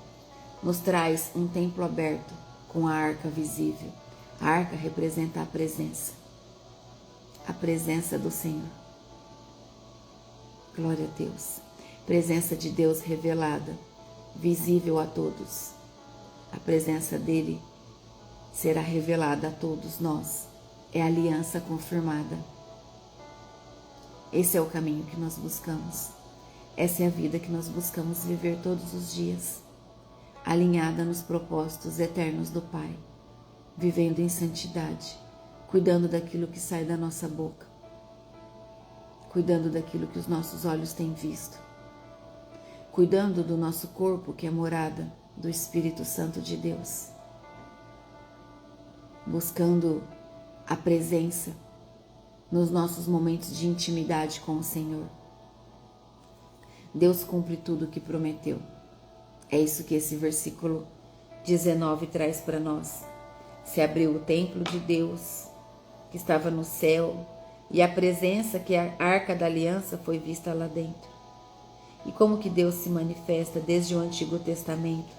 Speaker 1: nos traz um templo aberto com a arca visível. A arca representa a presença. a presença do Senhor. Glória a Deus. Presença de Deus revelada, visível a todos. A presença dele será revelada a todos nós. É a aliança confirmada. Esse é o caminho que nós buscamos. Essa é a vida que nós buscamos viver todos os dias, alinhada nos propósitos eternos do Pai, vivendo em santidade, cuidando daquilo que sai da nossa boca, cuidando daquilo que os nossos olhos têm visto, cuidando do nosso corpo, que é morada do Espírito Santo de Deus, buscando a presença nos nossos momentos de intimidade com o Senhor. Deus cumpre tudo o que prometeu. É isso que esse versículo 19 traz para nós. Se abriu o templo de Deus, que estava no céu, e a presença, que é a arca da aliança, foi vista lá dentro. E como que Deus se manifesta desde o Antigo Testamento,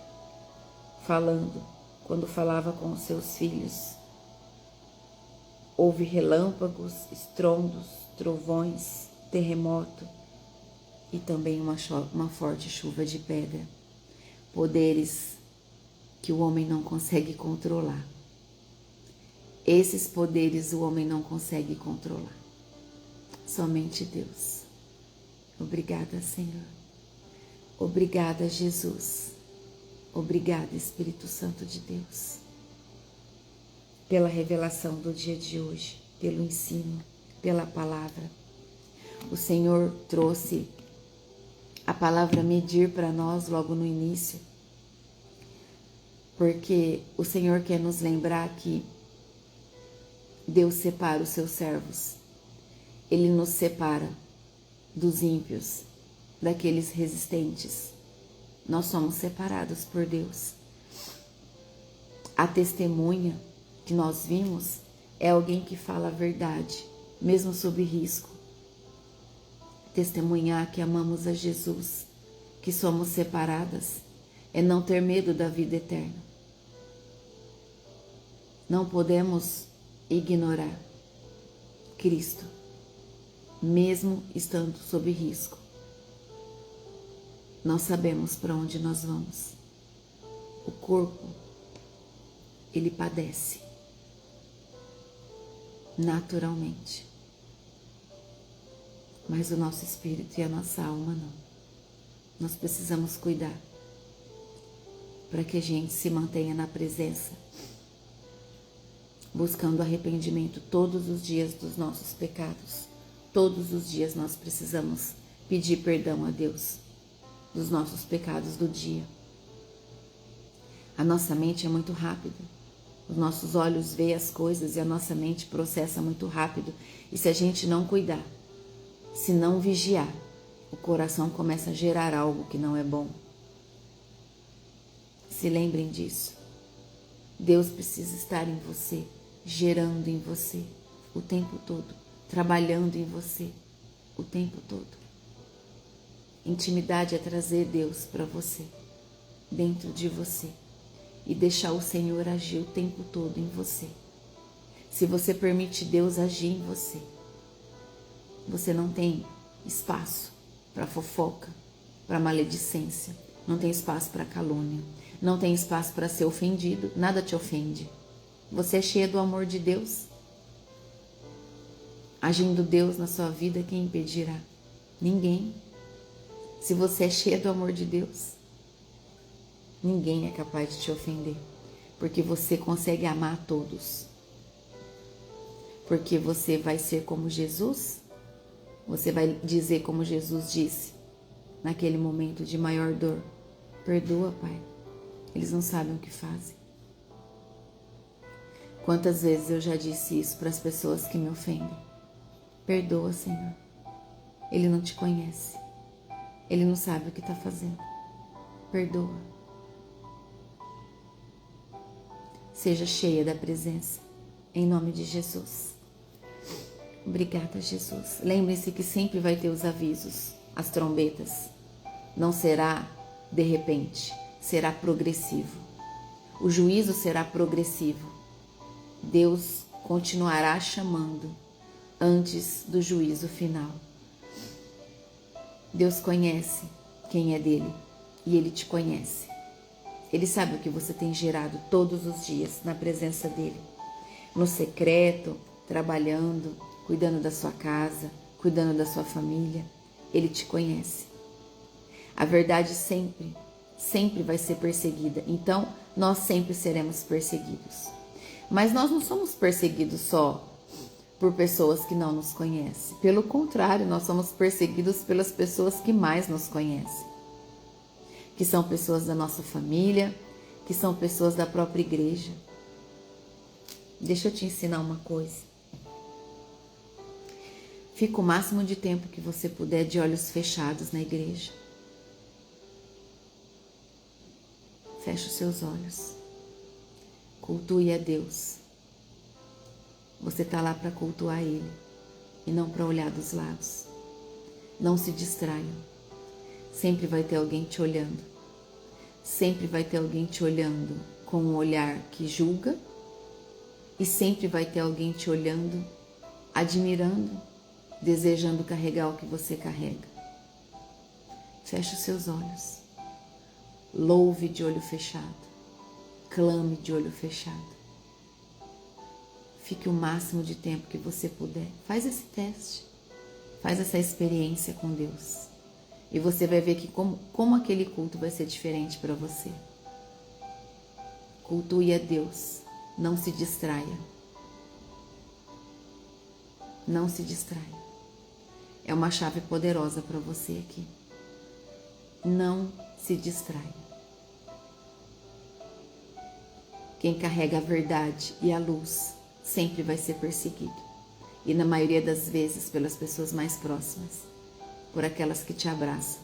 Speaker 1: falando, quando falava com os seus filhos. Houve relâmpagos, estrondos, trovões, terremoto e também uma forte chuva de pedra. Poderes que o homem não consegue controlar. Esses poderes o homem não consegue controlar. Somente Deus. Obrigada, Senhor. Obrigada, Jesus. Obrigada, Espírito Santo de Deus, pela revelação do dia de hoje, pelo ensino, pela palavra. O Senhor trouxe a palavra medir para nós logo no início, porque o Senhor quer nos lembrar que Deus separa os seus servos. Ele nos separa dos ímpios, daqueles resistentes. Nós somos separados por Deus. A testemunha que nós vimos é alguém que fala a verdade, mesmo sob risco. Testemunhar que amamos a Jesus, que somos separadas, é não ter medo da vida eterna. Não podemos ignorar Cristo, mesmo estando sob risco. Nós sabemos para onde nós vamos. O corpo, ele padece naturalmente, mas o nosso espírito e a nossa alma não. Nós precisamos cuidar para que a gente se mantenha na presença, buscando arrependimento todos os dias dos nossos pecados. Todos os dias nós precisamos pedir perdão a Deus dos nossos pecados do dia. A nossa mente é muito rápida. Os nossos olhos veem as coisas e a nossa mente processa muito rápido. E se a gente não cuidar, se não vigiar, o coração começa a gerar algo que não é bom. Se lembrem disso. Deus precisa estar em você, gerando em você o tempo todo, trabalhando em você o tempo todo. Intimidade é trazer Deus para você, dentro de você, e deixar o Senhor agir o tempo todo em você. Se você permite Deus agir em você, você não tem espaço para fofoca, para maledicência, não tem espaço para calúnia, não tem espaço para ser ofendido, nada te ofende. Você é cheia do amor de Deus. Agindo Deus na sua vida, quem impedirá? Ninguém. Se você é cheia do amor de Deus, ninguém é capaz de te ofender, porque você consegue amar a todos. Porque você vai ser como Jesus, você vai dizer como Jesus disse, naquele momento de maior dor: perdoa, Pai, eles não sabem o que fazem. Quantas vezes eu já disse isso para as pessoas que me ofendem? Perdoa, Senhor, Ele não te conhece. Ele não sabe o que está fazendo. Perdoa. Seja cheia da presença, em nome de Jesus. Obrigada, Jesus. Lembre-se que sempre vai ter os avisos, as trombetas. Não será de repente, será progressivo. O juízo será progressivo. Deus continuará chamando antes do juízo final. Deus conhece quem é dele e Ele te conhece. Ele sabe o que você tem gerado todos os dias na presença dele, no secreto, trabalhando, cuidando da sua casa, cuidando da sua família. Ele te conhece. A verdade sempre vai ser perseguida. Então, nós sempre seremos perseguidos. Mas nós não somos perseguidos só por pessoas que não nos conhecem. Pelo contrário, nós somos perseguidos pelas pessoas que mais nos conhecem. Que são pessoas da nossa família, que são pessoas da própria igreja. Deixa eu te ensinar uma coisa. Fica o máximo de tempo que você puder de olhos fechados na igreja. Feche os seus olhos. Cultue a Deus. Você está lá para cultuar Ele e não para olhar dos lados. Não se distraiam. Sempre vai ter alguém te olhando. Sempre vai ter alguém te olhando com um olhar que julga. E sempre vai ter alguém te olhando, admirando, desejando carregar o que você carrega. Feche os seus olhos. Louve de olho fechado. Clame de olho fechado. Fique o máximo de tempo que você puder. Faz esse teste. Faz essa experiência com Deus. E você vai ver que como aquele culto vai ser diferente para você. Cultue a Deus. Não se distraia. Não se distraia. É uma chave poderosa para você aqui. Não se distraia. Quem carrega a verdade e a luz sempre vai ser perseguido. E na maioria das vezes pelas pessoas mais próximas. Por aquelas que te abraçam.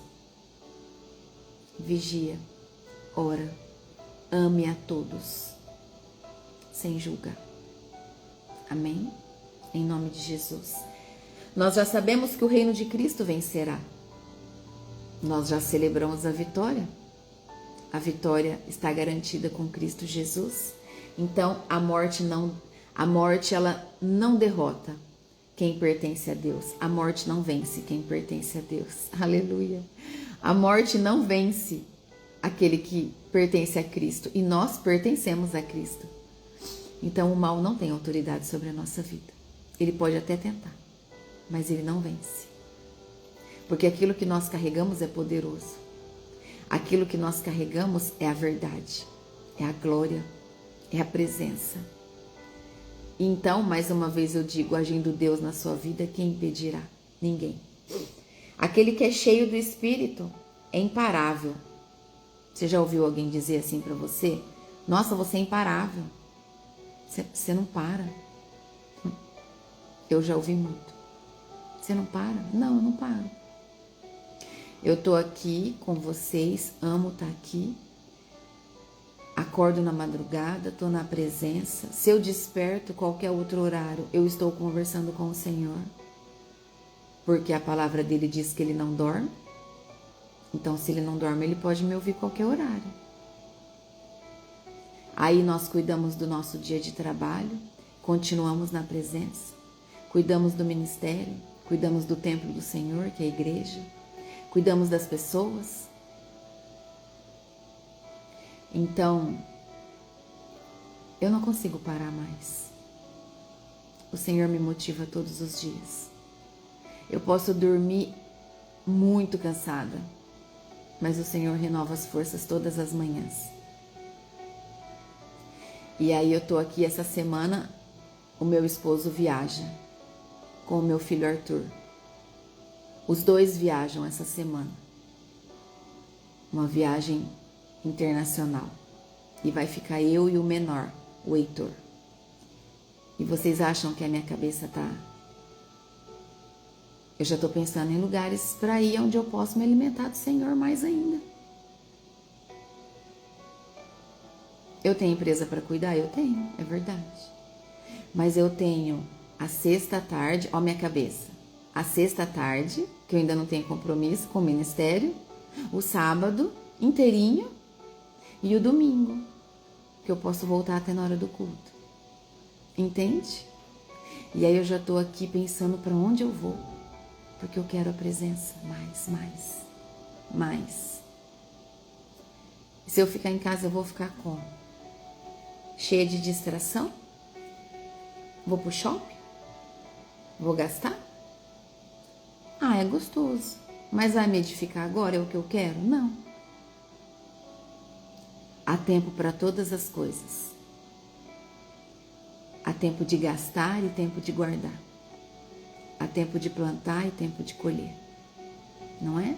Speaker 1: Vigia, ora, ame a todos, sem julgar. Amém? Em nome de Jesus. Nós já sabemos que o reino de Cristo vencerá. Nós já celebramos a vitória. A vitória está garantida com Cristo Jesus. Então a morte ela não derrota quem pertence a Deus. A morte não vence quem pertence a Deus. Aleluia. A morte não vence aquele que pertence a Cristo. E nós pertencemos a Cristo. Então o mal não tem autoridade sobre a nossa vida. Ele pode até tentar, mas ele não vence. Porque aquilo que nós carregamos é poderoso. Aquilo que nós carregamos é a verdade, é a glória, é a presença. Então, mais uma vez eu digo, agindo Deus na sua vida, quem impedirá? Ninguém. Aquele que é cheio do Espírito é imparável. Você já ouviu alguém dizer assim para você? Nossa, você é imparável. Você não para. Eu já ouvi muito. Você não para? Não, eu não paro. Eu tô aqui com vocês, amo estar aqui. Acordo na madrugada, estou na presença. Se eu desperto qualquer outro horário, eu estou conversando com o Senhor. Porque a palavra dele diz que ele não dorme. Então, se ele não dorme, ele pode me ouvir qualquer horário. Aí nós cuidamos do nosso dia de trabalho, continuamos na presença, cuidamos do ministério, cuidamos do templo do Senhor, que é a igreja, cuidamos das pessoas. Então, eu não consigo parar mais. O Senhor me motiva todos os dias. Eu posso dormir muito cansada, mas o Senhor renova as forças todas as manhãs. E aí eu tô aqui essa semana, o meu esposo viaja com o meu filho Arthur. Os dois viajam essa semana. Uma viagem internacional. E vai ficar eu e o menor, o Heitor. E vocês acham que a minha cabeça tá... Eu já tô pensando em lugares para ir onde eu posso me alimentar do Senhor mais ainda. Eu tenho empresa para cuidar? Eu tenho, é verdade. Mas eu tenho a sexta tarde, ó minha cabeça, a sexta tarde, que eu ainda não tenho compromisso com o ministério, o sábado inteirinho e o domingo, que eu posso voltar até na hora do culto. Entende? E aí eu já estou aqui pensando para onde eu vou, porque eu quero a presença mais. Se eu ficar em casa, eu vou ficar como? Cheia de distração? Vou pro shopping? Vou gastar? Ah, é gostoso. Mas vai me edificar agora? É o que eu quero? Não. Há tempo para todas as coisas. Há tempo de gastar e tempo de guardar. Há tempo de plantar e tempo de colher. Não é?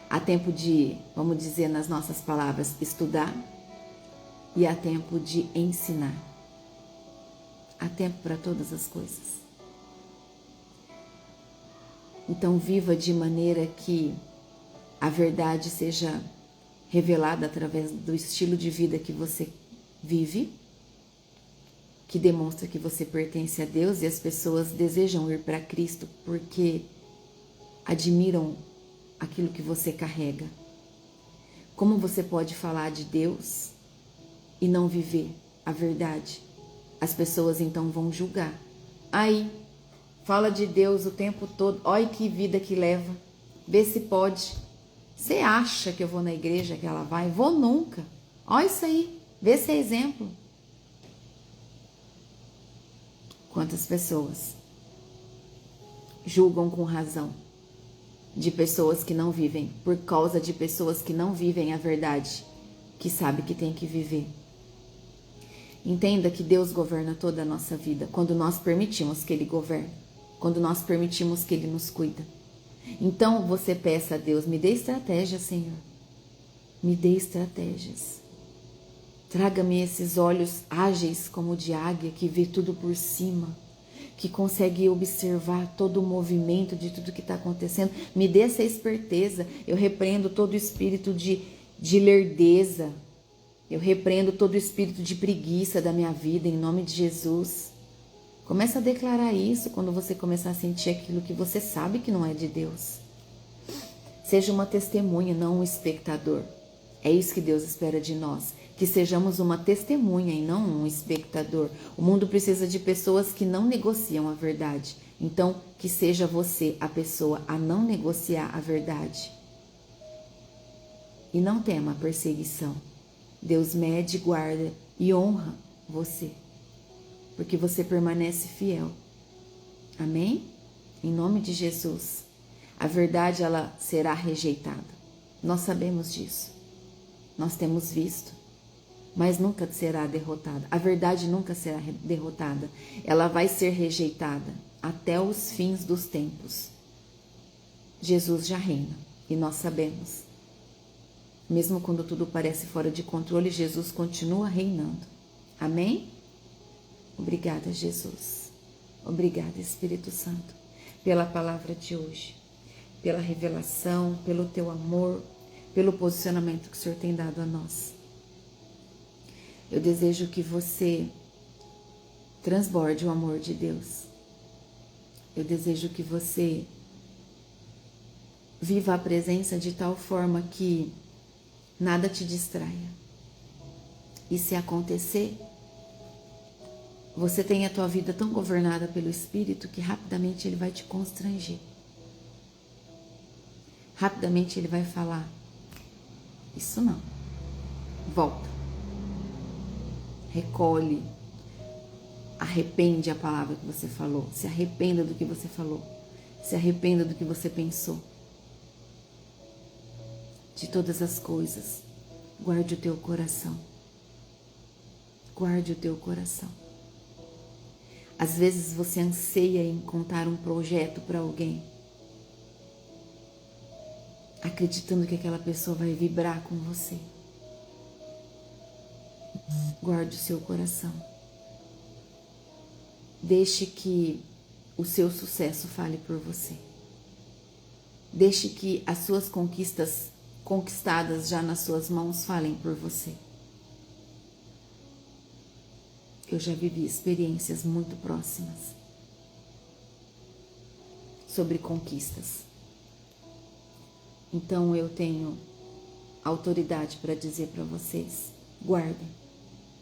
Speaker 1: Há tempo de, vamos dizer nas nossas palavras, estudar. E há tempo de ensinar. Há tempo para todas as coisas. Então viva de maneira que a verdade seja revelada através do estilo de vida que você vive, que demonstra que você pertence a Deus e as pessoas desejam ir para Cristo porque admiram aquilo que você carrega. Como você pode falar de Deus e não viver a verdade? As pessoas então vão julgar. Aí, fala de Deus o tempo todo, olha que vida que leva, vê se pode. Você acha que eu vou na igreja que ela vai? Vou nunca. Olha isso aí, vê se é exemplo. Quantas pessoas julgam com razão de pessoas que não vivem, por causa de pessoas que não vivem a verdade, que sabe que tem que viver. Entenda que Deus governa toda a nossa vida, quando nós permitimos que Ele governe, quando nós permitimos que Ele nos cuida. Então você peça a Deus, me dê estratégia, Senhor, me dê estratégias. Traga-me esses olhos ágeis como de águia, que vê tudo por cima, que consegue observar todo o movimento de tudo que está acontecendo. Me dê essa esperteza. Eu repreendo todo o espírito de lerdeza. Eu repreendo todo o espírito de preguiça da minha vida, em nome de Jesus. Começa a declarar isso quando você começar a sentir aquilo que você sabe que não é de Deus. Seja uma testemunha, não um espectador. É isso que Deus espera de nós, que sejamos uma testemunha e não um espectador. O mundo precisa de pessoas que não negociam a verdade. Então, que seja você a pessoa a não negociar a verdade. E não tema a perseguição. Deus mede, guarda e honra você, porque você permanece fiel. Amém? Em nome de Jesus. A verdade, ela será rejeitada. Nós sabemos disso. Nós temos visto. Mas nunca será derrotada. A verdade nunca será derrotada. Ela vai ser rejeitada até os fins dos tempos. Jesus já reina e nós sabemos. Mesmo quando tudo parece fora de controle, Jesus continua reinando. Amém? Obrigada, Jesus. Obrigada, Espírito Santo, pela palavra de hoje, pela revelação, pelo teu amor, pelo posicionamento que o Senhor tem dado a nós. Eu desejo que você transborde o amor de Deus. Eu desejo que você viva a presença de tal forma que nada te distraia. E se acontecer, você tem a tua vida tão governada pelo Espírito que rapidamente ele vai te constranger. Rapidamente ele vai falar, isso não, volta, recolhe, arrepende a palavra que você falou, se arrependa do que você falou, se arrependa do que você pensou. De todas as coisas, guarde o teu coração. Guarde o teu coração. Às vezes você anseia em contar um projeto para alguém, acreditando que aquela pessoa vai vibrar com você. Guarde o seu coração. Deixe que o seu sucesso fale por você. Deixe que as suas conquistadas já nas suas mãos falem por você. Eu já vivi experiências muito próximas sobre conquistas. Então eu tenho autoridade para dizer para vocês, guardem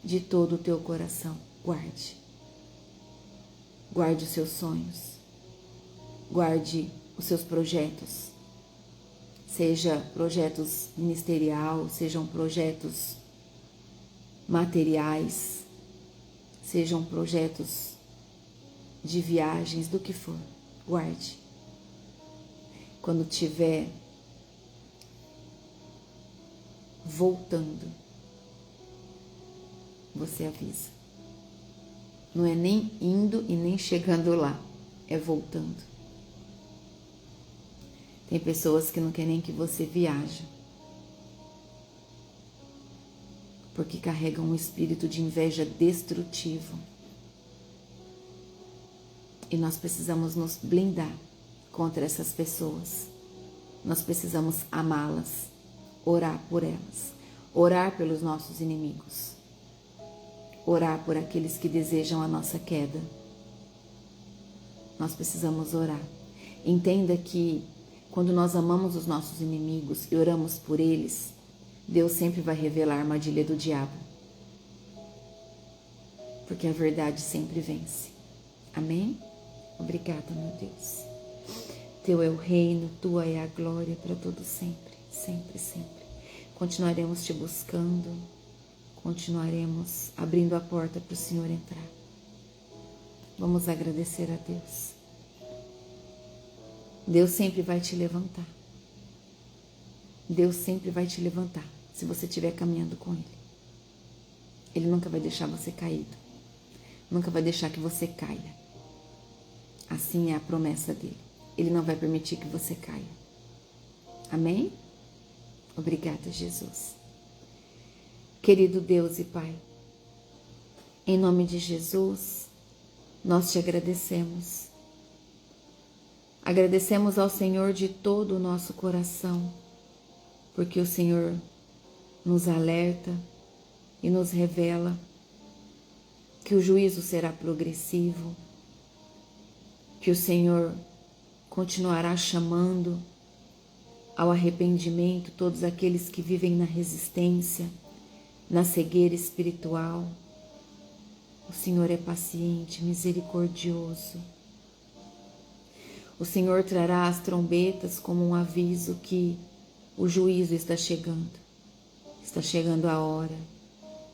Speaker 1: de todo o teu coração, guarde. Guarde os seus sonhos. Guarde os seus projetos. Seja projetos ministeriais, sejam projetos materiais, sejam projetos de viagens, do que for. Guarde. Quando tiver voltando, você avisa. Não é nem indo e nem chegando lá, é voltando. Tem pessoas que não querem nem que você viaje, porque carregam um espírito de inveja destrutivo. E nós precisamos nos blindar contra essas pessoas. Nós precisamos amá-las, orar por elas, orar pelos nossos inimigos, orar por aqueles que desejam a nossa queda. Nós precisamos orar. Entenda que quando nós amamos os nossos inimigos e oramos por eles, Deus sempre vai revelar a armadilha do diabo. Porque a verdade sempre vence. Amém? Obrigada, meu Deus. Teu é o reino, tua é a glória para todo sempre, sempre, sempre. Continuaremos te buscando, continuaremos abrindo a porta para o Senhor entrar. Vamos agradecer a Deus. Deus sempre vai te levantar. Deus sempre vai te levantar, se você estiver caminhando com Ele. Ele nunca vai deixar você caído. Nunca vai deixar que você caia. Assim é a promessa dele. Ele não vai permitir que você caia. Amém? Obrigada, Jesus. Querido Deus e Pai, em nome de Jesus, nós te agradecemos. Agradecemos ao Senhor de todo o nosso coração, porque o Senhor nos alerta e nos revela que o juízo será progressivo, que o Senhor continuará chamando ao arrependimento todos aqueles que vivem na resistência, na cegueira espiritual. O Senhor é paciente, misericordioso. O Senhor trará as trombetas como um aviso que o juízo está chegando. Está chegando a hora.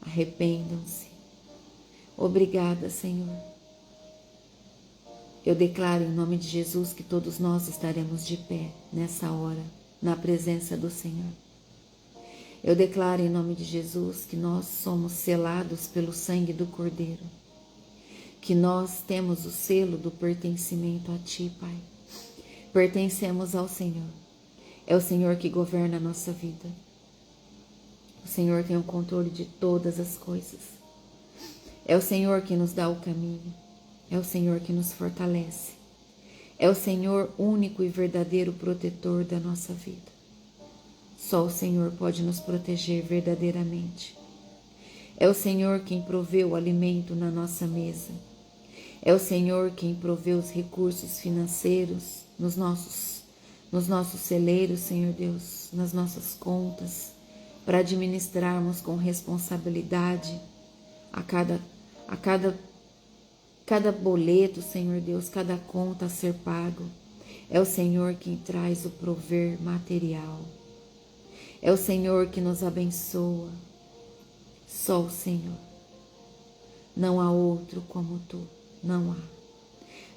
Speaker 1: Arrependam-se. Obrigada, Senhor. Eu declaro em nome de Jesus que todos nós estaremos de pé nessa hora, na presença do Senhor. Eu declaro em nome de Jesus que nós somos selados pelo sangue do Cordeiro, que nós temos o selo do pertencimento a Ti, Pai. Pertencemos ao Senhor. É o Senhor que governa a nossa vida. O Senhor tem o controle de todas as coisas. É o Senhor que nos dá o caminho. É o Senhor que nos fortalece. É o Senhor único e verdadeiro protetor da nossa vida. Só o Senhor pode nos proteger verdadeiramente. É o Senhor quem provê o alimento na nossa mesa. É o Senhor quem provê os recursos financeiros nos nossos celeiros, Senhor Deus, nas nossas contas, para administrarmos com responsabilidade a cada boleto, Senhor Deus, cada conta a ser pago. É o Senhor quem traz o prover material. É o Senhor que nos abençoa. Só o Senhor. Não há outro como Tu. Não há.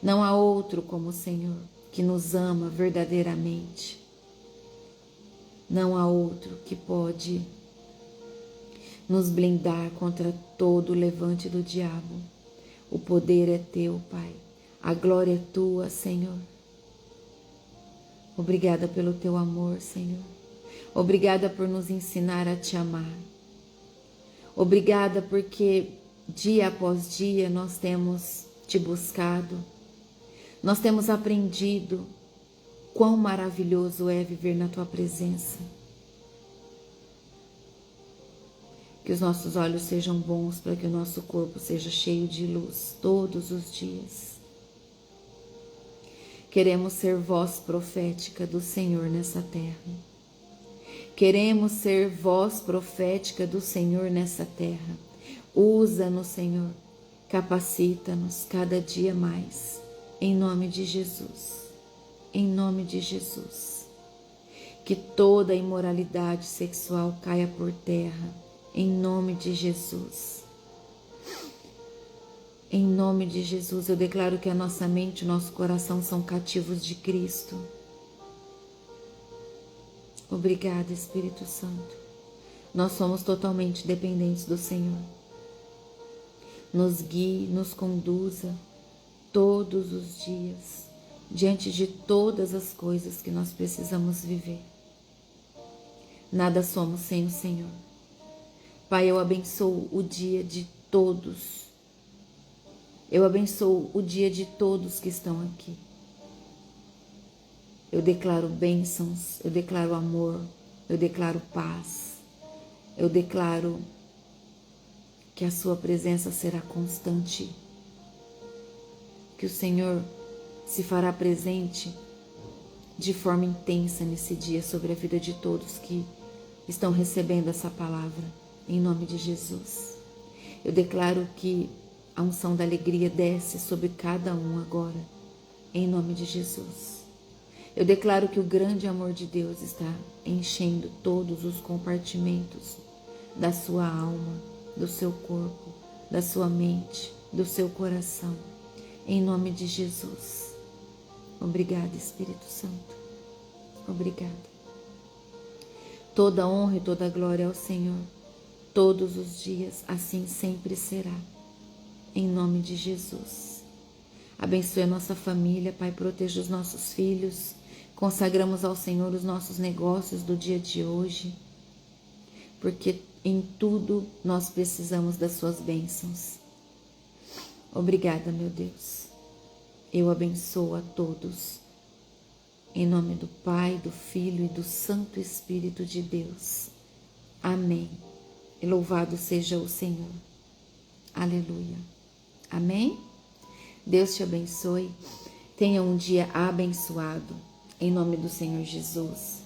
Speaker 1: Não há outro como o Senhor, que nos ama verdadeiramente. Não há outro que pode nos blindar contra todo o levante do diabo. O poder é Teu, Pai. A glória é Tua, Senhor. Obrigada pelo Teu amor, Senhor. Obrigada por nos ensinar a Te amar. Obrigada porque dia após dia nós temos Te buscado. Nós temos aprendido quão maravilhoso é viver na Tua presença. Que os nossos olhos sejam bons para que o nosso corpo seja cheio de luz todos os dias. Queremos ser voz profética do Senhor nessa terra. Queremos ser voz profética do Senhor nessa terra. Usa-nos, Senhor, Capacita-nos cada dia mais, em nome de Jesus, em nome de Jesus. Que toda imoralidade sexual caia por terra, em nome de Jesus. Em nome de Jesus, eu declaro que a nossa mente e o nosso coração são cativos de Cristo. Obrigada, Espírito Santo. Nós somos totalmente dependentes do Senhor. Nos guie, nos conduza todos os dias, diante de todas as coisas que nós precisamos viver. Nada somos sem o Senhor. Pai, eu abençoo o dia de todos. Eu abençoo o dia de todos que estão aqui. Eu declaro bênçãos, eu declaro amor, eu declaro paz. Eu declaro que a sua presença será constante. Que o Senhor se fará presente de forma intensa nesse dia sobre a vida de todos que estão recebendo essa palavra, em nome de Jesus. Eu declaro que a unção da alegria desce sobre cada um agora, em nome de Jesus. Eu declaro que o grande amor de Deus está enchendo todos os compartimentos da sua alma, do seu corpo, da sua mente, do seu coração, em nome de Jesus. Obrigada, Espírito Santo. Obrigada. Toda honra e toda glória ao Senhor, todos os dias, assim sempre será. Em nome de Jesus. Abençoe a nossa família, Pai, proteja os nossos filhos. Consagramos ao Senhor os nossos negócios do dia de hoje, porque em tudo nós precisamos das suas bênçãos. Obrigada, meu Deus. Eu abençoo a todos. Em nome do Pai, do Filho e do Santo Espírito de Deus. Amém. E louvado seja o Senhor. Aleluia. Amém? Deus te abençoe. Tenha um dia abençoado. Em nome do Senhor Jesus.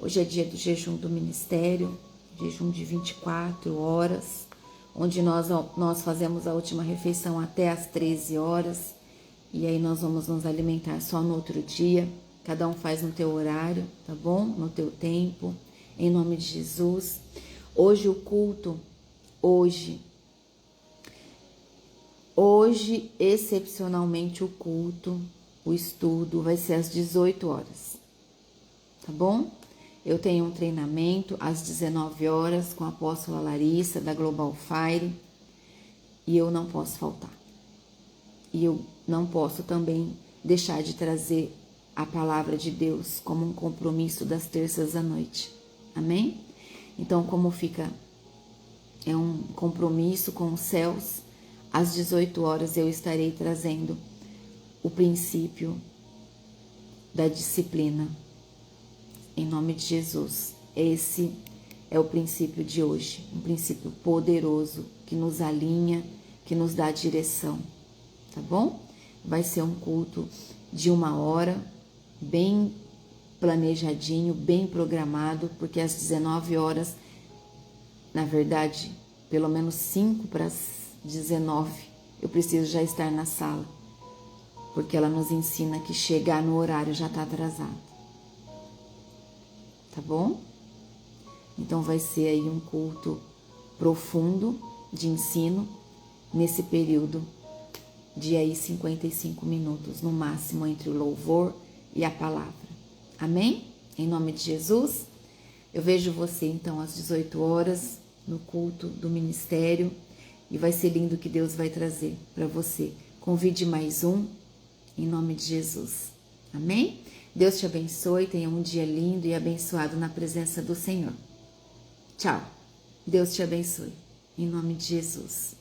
Speaker 1: Hoje é dia do jejum do ministério. Jejum de 24 horas. Onde nós fazemos a última refeição até às 13 horas. E aí nós vamos nos alimentar só no outro dia. Cada um faz no teu horário, tá bom? No teu tempo. Em nome de Jesus. Hoje o culto. Hoje, excepcionalmente, o culto, o estudo vai ser às 18 horas, tá bom? Eu tenho um treinamento às 19 horas com a apóstola Larissa, da Global Fire, e eu não posso faltar. E eu não posso também deixar de trazer a palavra de Deus como um compromisso das terças à noite, amém? Então, como fica, é um compromisso com os céus. Às 18 horas eu estarei trazendo o princípio da disciplina. Em nome de Jesus. Esse é o princípio de hoje. Um princípio poderoso que nos alinha, que nos dá direção. Tá bom? Vai ser um culto de 1 hora, bem planejadinho, bem programado, porque às 19 horas, na verdade, pelo menos 5 para as 19, eu preciso já estar na sala, porque ela nos ensina que chegar no horário já está atrasado, tá bom? Então vai ser aí um culto profundo de ensino nesse período de aí 55 minutos no máximo entre o louvor e a palavra, amém? Em nome de Jesus, eu vejo você então às 18 horas no culto do ministério. E vai ser lindo o que Deus vai trazer para você. Convide mais um, em nome de Jesus. Amém? Deus te abençoe, tenha um dia lindo e abençoado na presença do Senhor. Tchau. Deus te abençoe, em nome de Jesus.